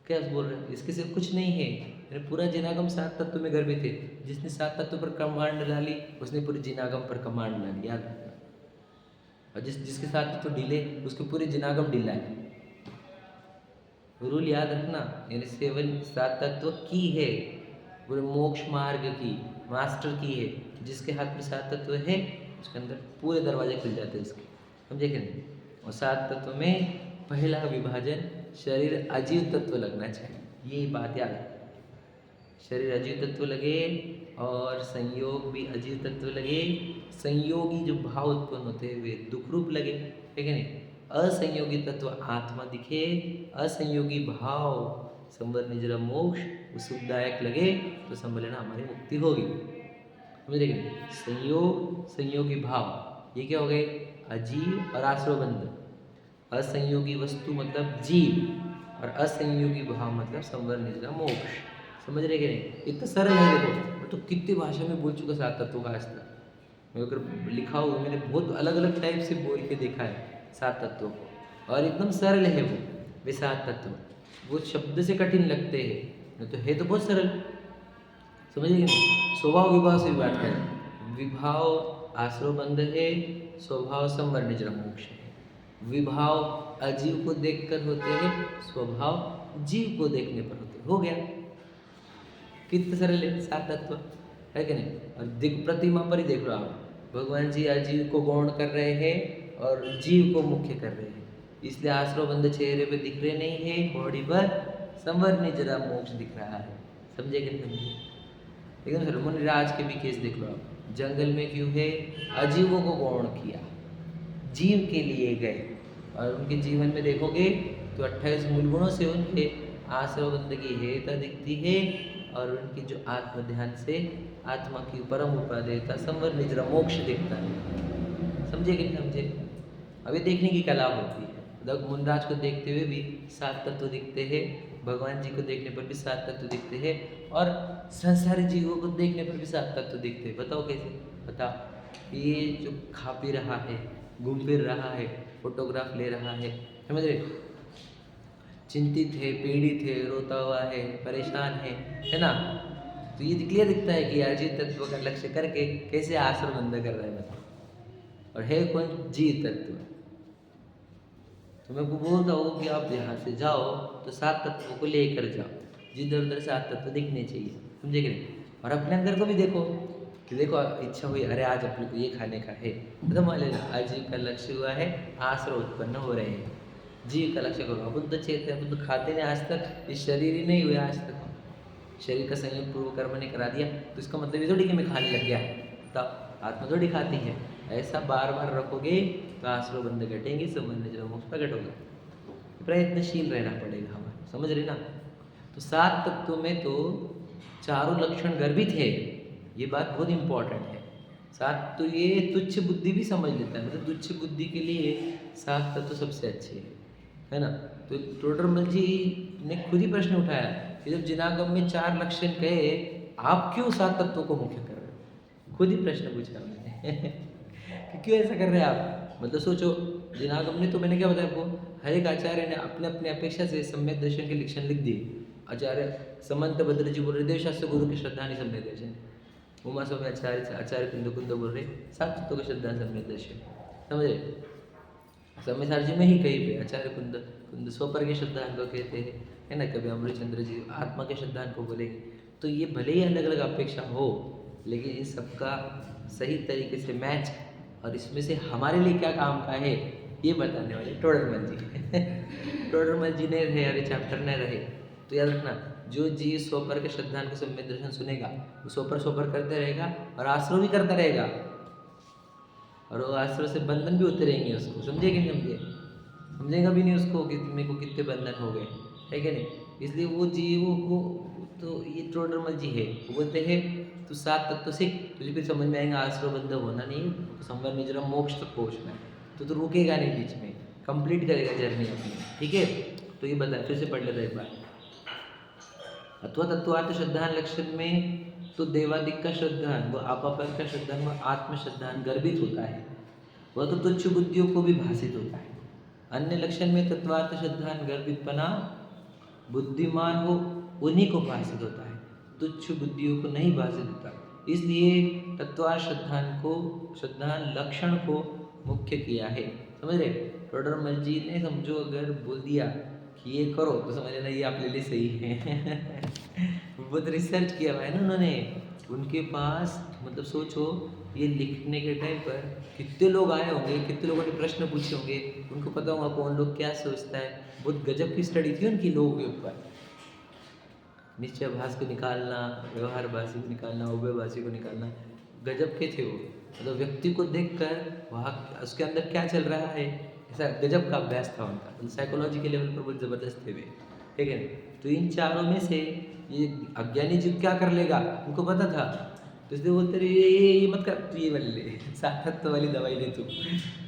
क्या बोल रहे हैं, इसके सिर्फ कुछ नहीं है, पूरा जिनागम सात तत्व में गर्भित है। जिसने सात तत्व पर कमांड डाली उसने पूरे जिनागम पर कमांड डाली, याद रखना। और जिसके साथ तत्व ढीले उसके पूरे जिनागम ढीला है, रूल याद रखना। यानी सेवन सात तत्व की है, पूरे मोक्ष मार्ग की, मास्टर की है, जिसके हाथ में सात तत्व है उसके अंदर पूरे दरवाजे खुल जाते हैं उसके, समझे कि नहीं। और सात तत्व में पहला विभाजन शरीर अजीव तत्व लगना चाहिए, ये बात याद है, शरीर अजीव तत्व लगे और संयोग भी अजीव तत्व लगे। संयोगी जो भाव उत्पन्न होते हैं वे दुख रूप लगे, ठीक है नहीं। असंयोगी तत्व आत्मा दिखे, असंयोगी भाव संवर निर्जर मोक्ष सुखदायक लगे तो समझ लेना हमारी मुक्ति होगी, समझ रहे। संयोग संयोगी भाव ये क्या हो गए, अजीव और आश्रवबंध। असंयोगी वस्तु मतलब जीव और असंयोगी भाव मतलब संवर निर्जर मोक्ष, समझ रहे कि नहीं। इतना सरल है, देखो मैं तो कितनी भाषा में बोल चुका सात तत्वों का आज तक, मैं अगर लिखा हुआ मैंने बहुत अलग अलग टाइप से बोल के देखा है सात तत्वों को, और एकदम सरल है वो वे सात तत्व, वो शब्द से कठिन लगते हैं तो है तो बहुत सरल, समझिए नहीं। स्वभाव विभाव से बात करें, विभाव आश्रवबंध है, स्वभाव संवर निर्जर मोक्ष है। विभाव अजीव को देखकर होते हैं, स्वभाव जीव को देखने पर होते, हो गया। कितने सरल है सात तत्व, है कि नहीं। और दिग प्रतिमा पर ही देख लो आप, भगवान जी अजीव को गौण कर रहे हैं और जीव को मुख्य कर रहे हैं, इसलिए आश्रवबंध चेहरे पे दिख रहे नहीं है, बॉडी पर संवर निर्जर मोक्ष दिख रहा है, समझे कि नहीं। एकदम सर मुनिराज के भी केस देख लो आप, जंगल में क्यों है, अजीवों को गौण किया, जीव के लिए गए, और उनके जीवन में देखोगे तो 28 मूल गुणों से उनके आश्रवबंध की हेयता दिखती है, और उनकी जो आत्म ध्यान से आत्मा की परम उपादेयता संवर निर्जर मोक्ष दिखता है, समझे कि नहीं समझे। अभी देखने की कला होती है, मुनिराज को देखते हुए भी सात तत्व दिखते हैं, भगवान जी को देखने पर भी सात तत्व दिखते हैं और संसारी जीवों को देखने पर भी सात तत्व दिखते हैं। बताओ कैसे? बताओ। ये जो खा पी रहा है, घूम फिर रहा है, फोटोग्राफ ले रहा है, समझ रहे, चिंतित है, पीड़ित है, रोता हुआ है, परेशान है ना, तो ये क्लियर दिखता है कि अजीत तत्व का लक्ष्य करके कैसे आश्रम बंद कर रहा है मतलब। और है कौन? जीव तत्व। तो मैं को बोलता हूँ कि आप यहाँ से जाओ तो सात तत्वों को लेकर जाओ, जिधर उधर सात तत्व दिखने चाहिए, समझे कि नहीं? और अपने अंदर को भी देखो कि देखो इच्छा हुई, अरे आज अपने को ये खाने का है, तो मान लेना आज जीव का लक्ष्य हुआ है, आश्रय उत्पन्न हो रहे हैं, जीव का लक्ष्य करो। अपन तो चेत है, अपन तो खाते नहीं आज तक, ये शरीर ही नहीं हुए आज तक, शरीर का संयोग पूर्व कर्म ने करा दिया, तो इसका मतलब ये थोड़ी कि मैं खाने लग गया, तब आत्मा थोड़ी खाती है। ऐसा बार बार रखोगे तो आश्रय बंध घटेंगे, संबंध जो मोक्ष प्रकट होगा। प्रयत्नशील रहना पड़ेगा हमारा, समझ रहे ना? तो सात तत्वों में तो चारों लक्षण गर्भित है, ये बात बहुत इंपॉर्टेंट है। सात तो ये तुच्छ बुद्धि भी समझ लेता है, मतलब तुच्छ बुद्धि के लिए सात तत्व सबसे अच्छे है ना? तो टोडरमल जी ने खुद ही प्रश्न उठाया कि जब जिनागम में चार लक्षण कहे, आप क्यों सात तत्वों को मुख्य कर रहे हो? खुद ही प्रश्न पूछा उन्होंने कि क्यों ऐसा कर रहे हैं आप? मतलब सोचो, जिनागम ने तो मैंने क्या बताया आपको, हर एक आचार्य ने अपने अपने अपेक्षा से सम्यक दर्शन के लक्षण लिख दिए। आचार्य समंत भद्र जी बोल रहे देवशास्त्र गुरु की श्रद्धा नहीं सम्यक दर्शन, उमा स्वामी आचार्य कुंद बोल रहे सात तत्वों की श्रद्धा सम्यक दर्शन, समझे? समय सारजी में ही कहीं पे आचार्य कुंद स्वपर के श्रद्धान को कहते हैं, है ना? कभी अमृतचंद्र जी आत्मा के श्रद्धान को बोलेंगे। तो ये भले ही अलग अलग अपेक्षा हो, लेकिन इन सबका सही तरीके से मैच और इसमें से हमारे लिए क्या काम का है, ये बताने वाले टोडरमल जी टोडरमल जी ने रहे, अरे चैप्टर ने रहे, तो याद रखना, जो जी स्वपर के श्रद्धान को सम्यक दर्शन सुनेगा वो स्वपर करते रहेगा और आश्रय भी करता रहेगा, और वो आश्रय से बंधन भी होते रहेंगे उसको, समझे कि नहीं समझे? समझेगा भी नहीं उसको कि मेरे को कितने बंधन हो गए, है कि नहीं? इसलिए वो जीवों को, तो ये टोडरमल जी है, वो बोलते हैं तू सात तत्व सीख, तुझे फिर समझ में आएगा आश्रय बंध होना नहीं, संवर निजरा मोक्ष तक पहुँचना है, तो रुकेगा नहीं बीच में, कंप्लीट करेगा जर्नी अपनी, ठीक है? तो ये बता, फिर से पढ़ लेता एक बार। अथवा तत्वार्थ श्रद्धान लक्षण में तो देवादिक का श्रद्धान व आपापर का श्रद्धान व आत्म श्रद्धान गर्भित होता है, वह तो तुच्छ बुद्धियों को भी भाषित होता है। अन्य लक्षण में तत्वार्थ श्रद्धान गर्भितपना बुद्धिमान हो उन्हीं को भाषित होता है, तुच्छ बुद्धियों को नहीं भाषित होता। इसलिए तत्वार्थ श्रद्धान लक्षण को मुख्य किया है, समझ रहे? टोडरमल जी ने समझो अगर बोल दिया कि ये करो तो समझ लेना ये आपके लिए सही है बहुत रिसर्च किया हुआ है ना उन्होंने, उनके पास मतलब सोचो ये लिखने के टाइम पर कितने लोग आए होंगे, कितने लोगों ने प्रश्न पूछे होंगे, उनको पता होगा कौन लोग क्या सोचता है। बहुत गजब की स्टडी थी उनकी लोगों के ऊपर, निश्चय भाष को निकालना, व्यवहार भाषी को निकालना, उभय भाषी को निकालना, गजब के थे वो। मतलब व्यक्ति को देखकर वहाँ उसके अंदर क्या चल रहा है, ऐसा गजब का अभ्यास था उनका, मतलब साइकोलॉजी के लेवल पर बहुत ज़बरदस्त थे वे, ठीक है? तो इन चारों में से ये अज्ञानी जीव क्या कर लेगा उनको पता था, तो इसलिए बोलते रहे ये मत कर, तू ये वाली ले, सात तत्व वाली दवाई ले तू,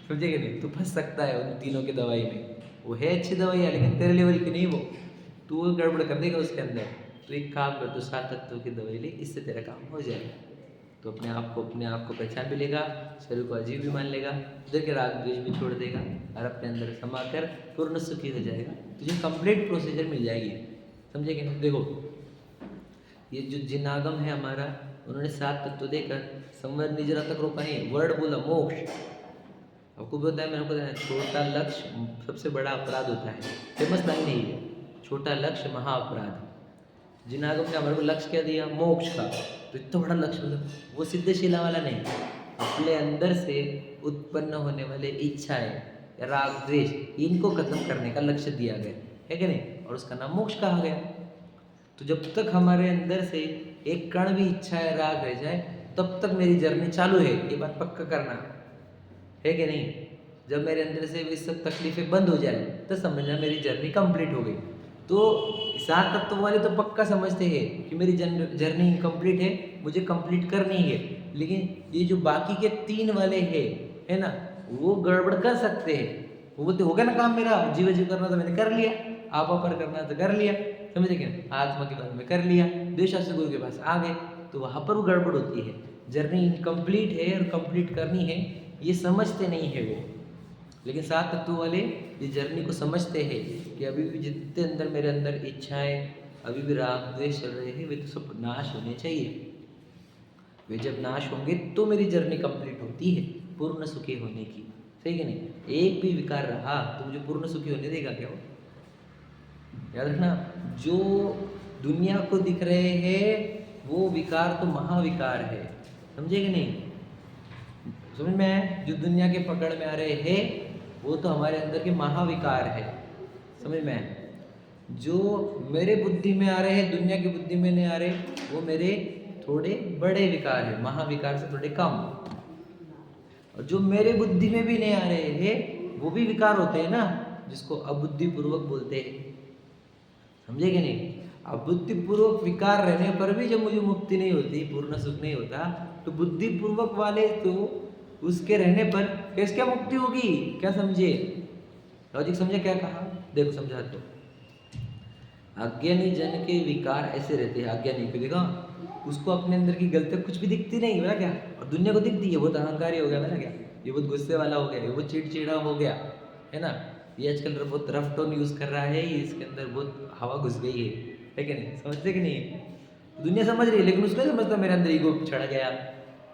समझेगा नहीं? तू फंस सकता है उन तीनों की दवाई में, वो है अच्छी दवाई है लेकिन तेरे लेवल की नहीं, वो तू गड़बड़ कर देगा उसके अंदर। तो एक काम कर, तो सात तत्वों की दवाई ले, इससे तेरा काम हो जाएगा। तो अपने आप को पहचान भी लेगा, शरीर को अजीब भी मान लेगा, उधर के राग द्वेष भी छोड़ देगा और अपने अंदर समा कर पूर्ण सुखी हो जाएगा। तुझे कंप्लीट प्रोसीजर मिल जाएगी, समझे कि नहीं? देखो ये जो जिनागम है हमारा, उन्होंने सात तत्व देकर संवर निजरा तक रोका नहीं, वर्ड बोला मोक्ष। आपको बताया, मैंने को बताया छोटा लक्ष्य सबसे बड़ा अपराध होता है, फेमस लाइन नहीं है, छोटा लक्ष्य महा अपराध। जिनागम ने हमारे को लक्ष्य क्या दिया? मोक्ष का। तो इतना बड़ा लक्ष्य, मतलब वो सिद्धशिला वाला नहीं, अपने अंदर से उत्पन्न होने वाले इच्छाएं, राग द्वेष, इनको खत्म करने का लक्ष्य दिया गया है कि नहीं? और उसका नाम मोक्ष कहा गया। तो जब तक हमारे अंदर से एक कण भी इच्छा या राग रह जाए तब तक मेरी जर्नी चालू है, ये बात पक्का करना है कि नहीं? जब मेरे अंदर से ये सब तकलीफें बंद हो जाए तो समझना मेरी जर्नी कंप्लीट हो गई। तो सात तत्व वाले तो पक्का समझते हैं कि मेरी जर्नी इनकम्प्लीट है, मुझे कंप्लीट करनी है, लेकिन ये जो बाकी के तीन वाले हैं, है ना, वो गड़बड़ कर सकते हैं। वो बोलते होगा ना काम मेरा जीव करना तो मैंने कर लिया, आप पर करना तो कर लिया, समझे क्या? आत्मा के बारे में कर लिया, द्वेषासु गुरु के पास आ गए, तो वहाँ पर वो गड़बड़ होती है। जर्नी इनकम्प्लीट है और कंप्लीट करनी है, ये समझते नहीं है वो। लेकिन सात तत्व वाले ये जर्नी को समझते हैं कि अभी भी जितने अंदर मेरे अंदर इच्छाएं, अभी भी राग द्वेष चल रहे हैं, वे तो सब नाश होने चाहिए। वे जब नाश होंगे तो मेरी जर्नी कंप्लीट होती है पूर्ण सुखी होने की। सही कि नहीं? एक भी विकार रहा तो मुझे पूर्ण सुखी होने देगा क्या वो? याद रखना, जो दुनिया को दिख रहे हैं वो विकार तो महाविकार है। समझे कि नहीं? समझ में आया? जो दुनिया के पकड़ में आ रहे हैं वो तो हमारे अंदर के महाविकार है। समझ में आया? जो मेरे बुद्धि में आ रहे हैं, दुनिया की बुद्धि में नहीं आ रहे, वो मेरे थोड़े बड़े विकार है, महाविकार से थोड़े कम। और जो मेरे बुद्धि में भी नहीं आ रहे हैं वो भी विकार होते हैं ना, जिसको अबुद्धिपूर्वक बोलते हैं। समझे कि नहीं? अबुद्धिपूर्वक विकार रहने पर भी जब मुझे मुक्ति नहीं होती, पूर्ण सुख नहीं होता, तो बुद्धिपूर्वक वाले तो उसके रहने पर कैसे क्या मुक्ति होगी? क्या समझे? लॉजिक समझे क्या कहा? देखो समझा दो। अज्ञानी जन के विकार ऐसे रहते हैं। अज्ञानी को देखा, उसको अपने अंदर की गलती कुछ भी दिखती नहीं, बोला क्या? और दुनिया को दिखती है, बहुत अहंकारी हो गया, बोला क्या? ये बहुत गुस्से वाला हो गया, ये बहुत चिड़चिड़ा हो गया, है ना? ये आजकल बहुत रफ टोन यूज कर रहा है, इसके अंदर बहुत हवा घुस गई है कि नहीं? समझते कि नहीं? दुनिया समझ रही है, लेकिन उसको नहीं समझता मेरे अंदर ईगो चढ़ गया,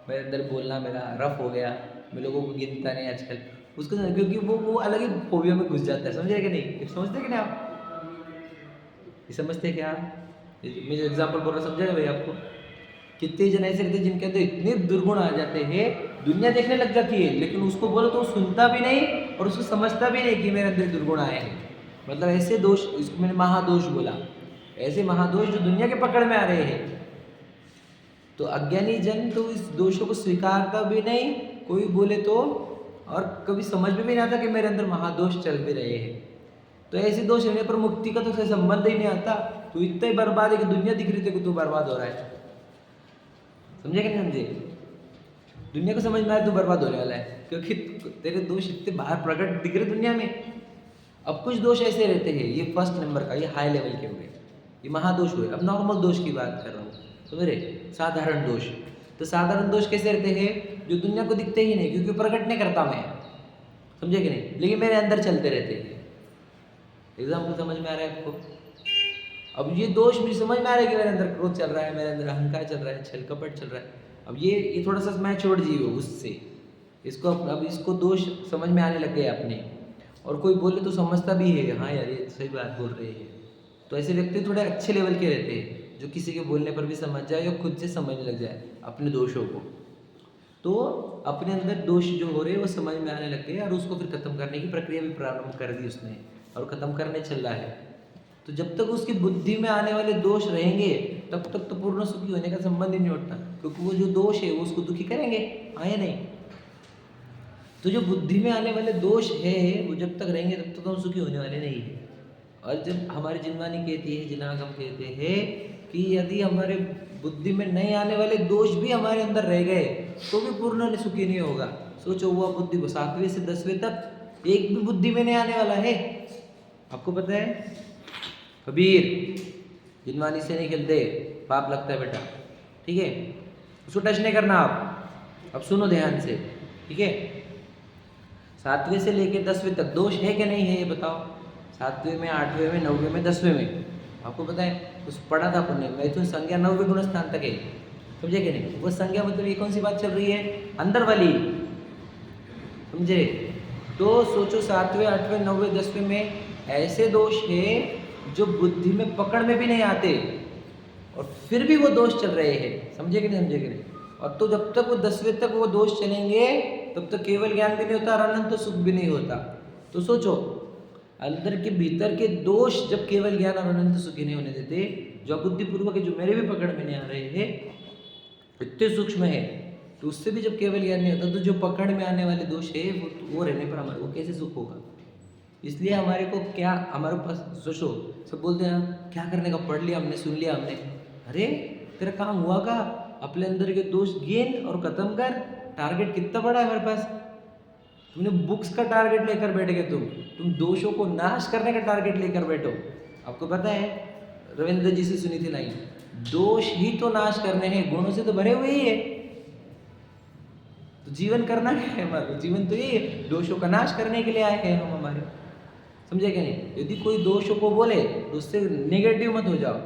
मेरे अंदर बोलना मेरा रफ हो गया, मैं लोगों को गिनता नहीं आजकल उसको, क्योंकि वो अलग ही फोबिया में घुस जाता है। समझे कि नहीं? समझते कि नहीं आप? ये समझते क्या? मैं जो एग्जाम्पल बोल रहा, समझा भाई आपको? कितने जन ऐसे रहते हैं जिनके अंदर इतने दुर्गुण आ जाते हैं, दुनिया देखने लग जाती है, लेकिन उसको बोलो तो सुनता भी नहीं और उसको समझता भी नहीं कि मेरे अंदर दुर्गुण आए हैं। मतलब ऐसे दोष, इसको मैंने महादोष बोला, ऐसे महादोष जो दुनिया के पकड़ में आ रहे हैं। तो अज्ञानी जन तो इस दोषों को स्वीकारता भी नहीं, कोई बोले तो, और कभी समझ में भी नहीं आता कि मेरे अंदर महादोष चल भी रहे हैं। तो ऐसे दोष रहने पर मुक्ति का तो कोई संबंध ही नहीं आता। तो इतना ही बर्बाद है कि दुनिया दिख रही थी कि तू बर्बाद हो रहा है। समझे कि नहीं समझे? दुनिया को समझ में आया तो बर्बाद होने वाला है, क्योंकि तेरे दोष इतने बाहर प्रकट दिख रहे दुनिया में। अब कुछ दोष ऐसे रहते हैं, ये फर्स्ट नंबर का, ये हाई लेवल के हुए, ये महादोष हुए। अब नॉर्मल दोष की बात कर रहा हूँ, समझ रहे? साधारण दोष। तो साधारण दोष कैसे रहते हैं? जो दुनिया को दिखते ही नहीं, क्योंकि प्रकट नहीं करता मैं। समझे कि नहीं? लेकिन मेरे अंदर चलते रहते हैं। एग्जाम्पल समझ में आ रहा है आपको? अब ये दोष मुझे समझ में आ रहा है कि मेरे अंदर क्रोध चल रहा है, मेरे अंदर अहंकार चल रहा है, छल कपट चल रहा है। अब ये थोड़ा सा मैं छोड़ जीव उससे, इसको अब इसको दोष समझ में आने लग गए अपने, और कोई बोले तो समझता भी है, हाँ यार ये सही बात बोल रहे हैं। तो ऐसे व्यक्ति थोड़े अच्छे लेवल के रहते हैं, जो किसी के बोलने पर भी समझ जाए या खुद से समझने लग जाए अपने दोषों को। तो अपने अंदर दोष जो हो रहे हैं वो समझ में आने लग गए, और उसको फिर खत्म करने की प्रक्रिया भी प्रारंभ कर दी उसने, और खत्म करने चल रहा है। तो जब तक उसकी बुद्धि में आने वाले दोष रहेंगे तब तक तो पूर्ण सुखी होने का संबंध ही नहीं उठता, क्योंकि वो जो दोष है वो उसको दुखी करेंगे, हाँ या नहीं? तो जो बुद्धि में आने वाले दोष है वो जब तक रहेंगे तब तक हम सुखी होने वाले नहीं है। और जब हमारी जिनवानी कहती है, जिनागम कहते हैं कि यदि हमारे बुद्धि में नहीं आने वाले दोष भी हमारे अंदर रह गए तो भी पूर्ण सुखी नहीं होगा। सोचो, हुआ बुद्धि को 7वें से 10वें तक एक भी बुद्धि में नहीं आने वाला है। आपको पता है कबीर जिनवानी से नहीं खेलते, पाप लगता है बेटा, ठीक है? उसको टच नहीं करना आप। अब सुनो ध्यान से, ठीक है? 7वें से लेकर 10वें तक दोष है कि नहीं है ये बताओ। 7वें में, 8वें में, 9वें में, 10वें में आपको पता है, उस पढ़ा था पुण्य मैथुन संज्ञा 9वें गुण स्थान तक है। समझे कि नहीं? वो संज्ञा मतलब ये कौन सी बात चल रही है? अंदर वाली, समझे? तो सोचो 7वें, 8वें, 9वें, 10वें में ऐसे दोष है जो बुद्धि में पकड़ में भी नहीं आते, और फिर भी वो दोष चल रहे हैं। समझे कि नहीं? समझे कि नहीं? और तो जब तक वो 10वें तक वो दोष चलेंगे तब तक केवल ज्ञान भी नहीं होता और अनंत सुख भी नहीं होता। तो सोचो, अंदर के भीतर के दोष जब केवल ज्ञान और अनंत सुखी नहीं होने देते, जो बुद्धिपूर्वक जो मेरे भी पकड़ में नहीं आ रहे हैं, इतने सूक्ष्म है, तो उससे भी जब केवल ज्ञान नहीं होता तो जो पकड़ में आने वाले दोष है वो रहने पर हमारे को कैसे सुख होगा? इसलिए हमारे को क्या, हमारे पास सोचो, सब बोलते हैं क्या करने का, पढ़ लिया हमने, सुन लिया हमने। अरे तेरा काम हुआ का? अपने अंदर के दोष गिन और खत्म कर। टारगेट कितना बड़ा है हमारे पास? तुमने बुक्स का टारगेट लेकर बैठ गए, तुम दोषों को नाश करने का टारगेट लेकर बैठो। आपको पता है रविंद्र जी से सुनी थी लाइन, दोष ही तो नाश करने हैं, गुणों से तो भरे हुए ही है। तो जीवन करना क्या है हमारा? जीवन तो यही है, दोषों का नाश करने के लिए आए हैं हम हमारे। समझे कि नहीं? यदि कोई दोषों को बोले तो उससे नेगेटिव मत हो जाओ,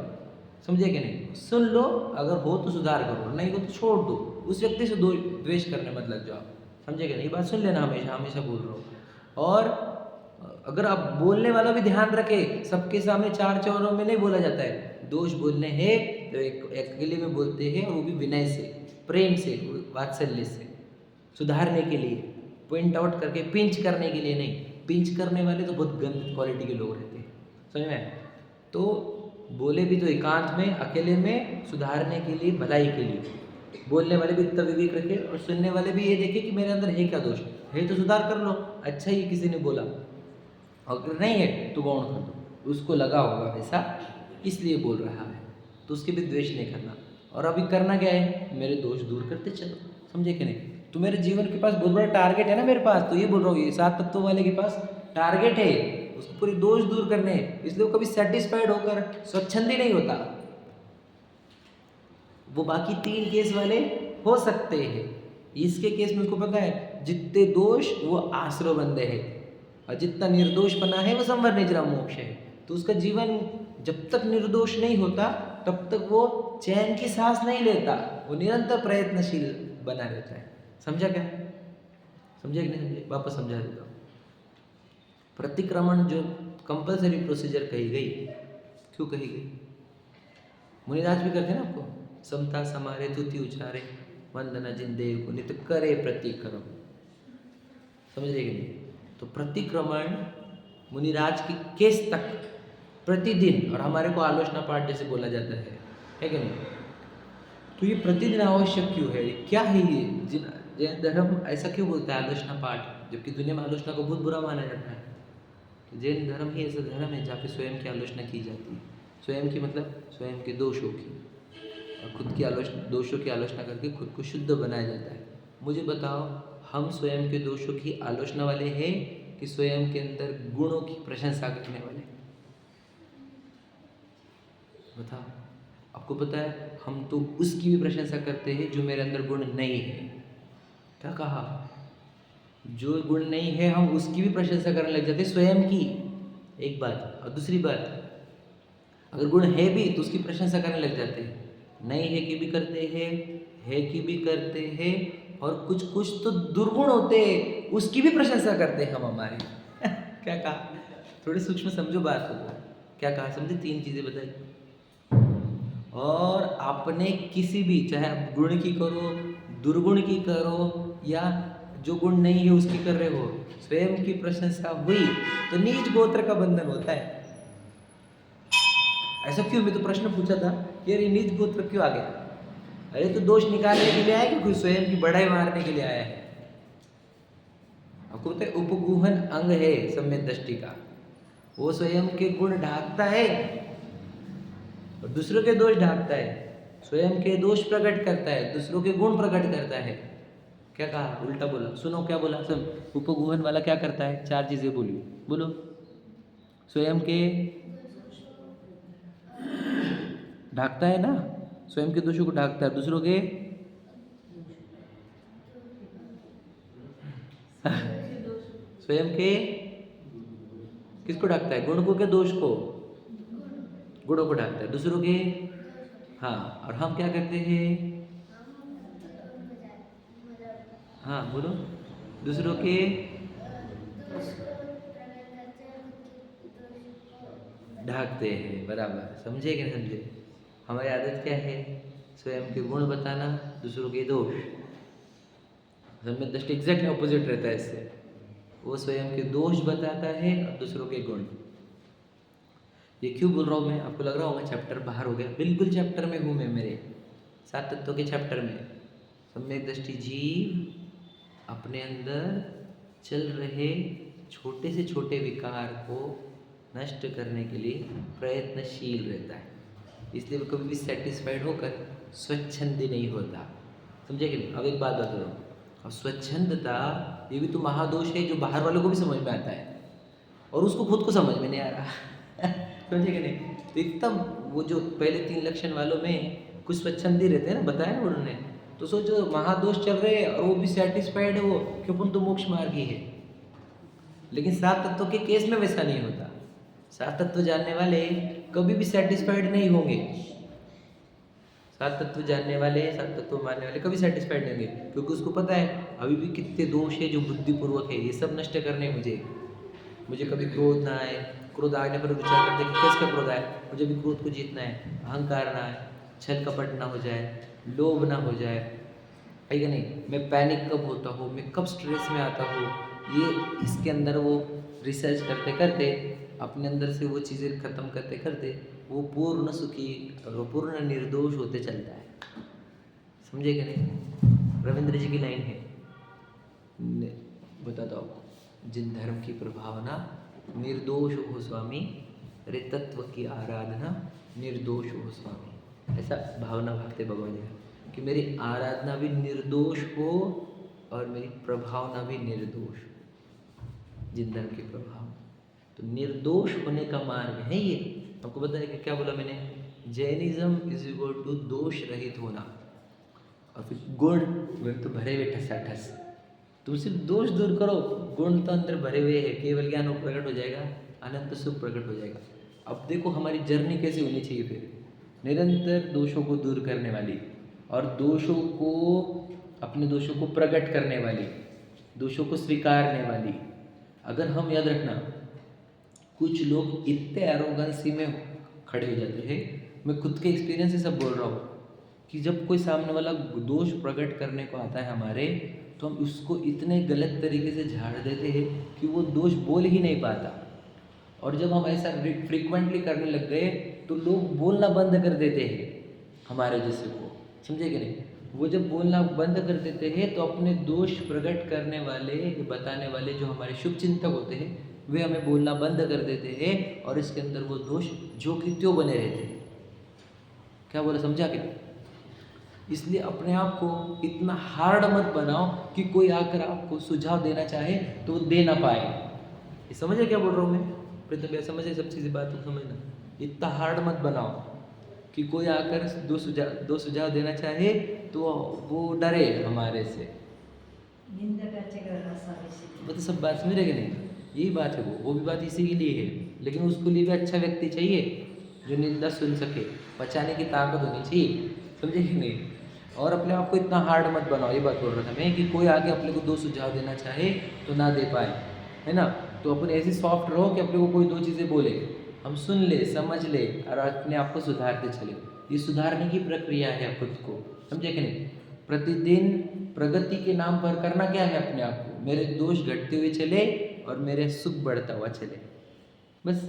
समझे कि नहीं? सुन लो, अगर हो तो सुधार करो, नहीं हो तो छोड़ दो। उस व्यक्ति से द्वेष करने मत लग जाओ, समझे कि नहीं? बात सुन लेना, हमेशा हमेशा बोल रहा हूँ। और अगर आप बोलने वाला भी ध्यान रखे, सबके सामने चार चौरों में नहीं बोला जाता है। दोष बोलने हैं तो एक अकेले में बोलते हैं, और वो भी विनय से, प्रेम से, वात्सल्य से, सुधारने के लिए, पॉइंट आउट करके, पिंच करने के लिए नहीं। पिंच करने वाले तो बहुत गंदी क्वालिटी के लोग रहते हैं, समझ में? तो बोले भी तो एकांत में, अकेले में, सुधारने के लिए, भलाई के लिए। बोलने वाले भी इतना विवेक रखे, और सुनने वाले भी ये देखे कि मेरे अंदर है क्या दोष है, तो सुधार कर लो। अच्छा ही किसी ने बोला, अगर नहीं है तो गौण कर दो, उसको लगा होगा ऐसा इसलिए बोल रहा है, तो उसके भी द्वेष नहीं करना। और अभी करना क्या है? मेरे दोष दूर करते चलो, समझे कि नहीं? तो मेरे जीवन के पास बहुत बड़ा टारगेट है ना मेरे पास, तो ये बोल रहा हूँ, ये 7 तत्वों वाले के पास टारगेट है, उसको पूरी दोष दूर करने हैं। इसलिए वो कभी सेटिस्फाइड होकर स्वच्छंदी नहीं होता। वो बाकी 3 केस वाले हो सकते हैं, इसके केस में उसको पता है जितने दोष वो आश्रय बंदे है, और जितना निर्दोष बना है वो संवर निजरा मोक्ष है। तो उसका जीवन जब तक निर्दोष नहीं होता तब तक वो चैन की सांस नहीं लेता, वो निरंतर प्रयत्नशील बना रहता है। समझा क्या? समझे कि नहीं समझे? वापस समझा देता हूँ। प्रतिक्रमण जो कंपलसरी प्रोसीजर कही गई, क्यों कही गई? मुनिराज भी करते हैं ना आपको, समता समारे तुति उचारे वंदना जिन देव को नित करे प्रतिक्रमण, समझ रहे कि नहीं? तो प्रतिक्रमण मुनिराज की केस तक प्रतिदिन, और हमारे को आलोचना पाठ जैसे बोला जाता है कि नहीं? तो ये प्रतिदिन आवश्यक क्यों है? क्या है ये? जैन धर्म ऐसा क्यों बोलता है आलोचना पाठ, जबकि दुनिया में आलोचना को बहुत बुरा माना जाता है? तो जैन धर्म ही ऐसा धर्म है जहाँ पे स्वयं की आलोचना की जाती है। स्वयं की मतलब स्वयं के दोषों की, और खुद की आलोचना, दोषों की आलोचना करके खुद को शुद्ध बनाया जाता है। मुझे बताओ, हम स्वयं के दोषों की आलोचना वाले हैं कि स्वयं के अंदर गुणों की प्रशंसा करने वाले? बताओ। आपको पता है, हम तो उसकी भी प्रशंसा करते हैं जो मेरे अंदर गुण नहीं है। क्या कहा? जो गुण नहीं है हम उसकी भी प्रशंसा करने लग जाते, स्वयं की, एक बात। और दूसरी बात, अगर गुण है भी तो उसकी प्रशंसा करने लग जाते हैं। नहीं है कि भी करते हैं, है कि भी करते हैं, और कुछ कुछ तो दुर्गुण होते हैं उसकी भी प्रशंसा करते हैं हम हमारे। क्या कहा? थोड़ी सूक्ष्म समझो बात को। क्या कहा? समझे? 3 चीज़ें बताई। और आपने किसी भी, चाहे आप गुण की करो, दुर्गुण की करो, या जो गुण नहीं है उसकी कर रहे हो, स्वयं की प्रशंसा हुई तो नीच गोत्र का बंधन होता है। ऐसा क्यों? मैं तो प्रश्न पूछा था कि यार ये नीच गोत्र क्यों आ गया? अरे तो दोष निकालने के लिए आया कि कोई स्वयं की बढ़ाई मारने के लिए आया है? आपको पता है उपगुहन अंग है सम्यक दृष्टि का, वो स्वयं के गुण ढांकता है और दूसरों के दोष ढांकता है। स्वयं के दोष प्रकट करता है, दूसरों के गुण प्रकट करता है। क्या कहा? उल्टा बोला। सुनो क्या बोला सब। उपगुहन वाला क्या करता है? 4 चीजें बोली, बोलो। स्वयं के ढांकता है ना, स्वयं के दोषों को ढांकता है, दूसरों के स्वयं के किसको ढांकता है? गुण को के दोष को? गुणों को ढांकता है, दूसरों के। हाँ, और हम क्या करते हैं? हाँ बोलो। दूसरों के ढांकते हैं, बराबर। समझे कि नहीं समझे? हमारी आदत क्या है? स्वयं के गुण बताना, दूसरों के दोष। सम्यक दृष्टि एग्जैक्टली ऑपोजिट रहता है इससे। वो स्वयं के दोष बताता है और दूसरों के गुण। ये क्यों बोल रहा हूँ मैं? आपको लग रहा होगा चैप्टर बाहर हो गया। बिल्कुल चैप्टर में हूँ मैं, मेरे 7 तत्वों के चैप्टर में। सम्यक दृष्टि जीव अपने अंदर चल रहे छोटे से छोटे विकार को नष्ट करने के लिए प्रयत्नशील रहता है, इसलिए वो कभी भी सेटिस्फाइड होकर स्वच्छंदी नहीं होता। समझे कि नहीं? अब एक बात बता रहा हूँ, और स्वच्छंदता ये भी तो महादोष है जो बाहर वालों को भी समझ में आता है और उसको खुद को समझ में नहीं आ रहा। समझे कि नहीं? तो एकदम वो जो पहले 3 लक्षण वालों में कुछ स्वच्छंदी रहते हैं ना, बताया ना उन्होंने। तो सोचो महादोष चल रहे हैं और वो भी सेटिस्फाइड है वो कि अपन तो मोक्ष मार्गी है। लेकिन 7 तत्वों के केस में वैसा नहीं होता। 7 तत्व जानने वाले कभी भी सेटिस्फाइड नहीं होंगे। 7 तत्व जानने वाले, 7 तत्व मानने वाले कभी सेटिस्फाइड नहीं होंगे, क्योंकि उसको पता है अभी भी कितने दोष है जो बुद्धिपूर्वक है, ये सब नष्ट करने हैं मुझे कभी क्रोध ना आए। क्रोध आने पर विचार करते कि किसका क्रोध आए, मुझे भी क्रोध को जीतना है। अहंकार ना आए, छल कपट ना हो जाए, लोभ ना हो जाए, है कि नहीं? मैं पैनिक कब होता हूँ, मैं कब स्ट्रेस में आता हूँ, ये इसके अंदर वो रिसर्च करते करते अपने अंदर से वो चीज़ें खत्म करते करते वो पूर्ण सुखी और वो पूर्ण निर्दोष होते चलता है। समझे कि नहीं? रविंद्र जी की लाइन है, बताता हूँ। जिन धर्म की प्रभावना निर्दोष हो स्वामी, रे तत्व की आराधना निर्दोष हो स्वामी। ऐसा भावना भागते भगवान जी कि मेरी आराधना भी निर्दोष हो और मेरी प्रभावना भी निर्दोष हो। जिन धर्म की प्रभाव, तो निर्दोष होने का मार्ग है ये। आपको पता है कि क्या बोला मैंने? जैनिज्म इज इक्वल टू दोष रहित होना। और फिर गुण तो भरे हुए ठसाठस। तुम सिर्फ दोष दूर करो, गुण तो अंदर भरे हुए है, केवल ज्ञान प्रकट हो जाएगा, अनंत सुख प्रकट हो जाएगा। अब देखो हमारी जर्नी कैसे होनी चाहिए फिर, निरंतर दोषों को दूर करने वाली और दोषों को, अपने दोषों को प्रकट करने वाली, दोषों को स्वीकारने वाली। अगर हम याद रखना, कुछ लोग इतने एरोगेंसी में खड़े हो जाते हैं, मैं खुद के एक्सपीरियंस से सब बोल रहा हूँ, कि जब कोई सामने वाला दोष प्रकट करने को आता है हमारे, तो हम उसको इतने गलत तरीके से झाड़ देते हैं कि वो दोष बोल ही नहीं पाता। और जब हम ऐसा फ्रीक्वेंटली करने लग गए तो लोग बोलना बंद कर देते हैं हमारे जैसे को। समझे कि नहीं? वो जब बोलना बंद कर देते हैं तो अपने दोष प्रकट करने वाले, बताने वाले जो हमारे शुभ चिंतक होते हैं, वे हमें बोलना बंद कर देते हैं और इसके अंदर वो दोष जो कि त्यों बने रहते हैं। क्या बोला, समझा क्या? इसलिए अपने आप को इतना हार्ड मत बनाओ कि कोई आकर आपको सुझाव देना चाहे तो वो दे ना पाए। ये समझे क्या बोल रहा हूँ मैं? प्रथम समझे, सब चीज़ें बात को समझना। इतना हार्ड मत बनाओ कि कोई आकर दो सुझाव देना चाहे तो वो डरे हमारे से। मतलब सब बात समझ रहे कि नहीं? यही बात है, वो भी बात इसी के लिए है, लेकिन उसके लिए भी अच्छा व्यक्ति चाहिए जो निंदा सुन सके, पचाने की ताकत होनी चाहिए। समझे कि नहीं? और अपने आप को इतना हार्ड मत बनाओ, ये बात बोल रहा था मैं, कि कोई आगे अपने को दो सुझाव देना चाहे तो ना दे पाए, है ना? तो अपन ऐसे सॉफ्ट रहो कि अपने को कोई दो चीज़ें बोले, हम सुन ले, समझ ले और अपने आप को सुधारते चले। ये सुधारने की प्रक्रिया है खुद को। समझे कि नहीं? प्रतिदिन प्रगति के नाम पर करना क्या है अपने आप को, मेरे दोष घटते हुए चले और मेरे सुख बढ़ता हुआ चले, बस।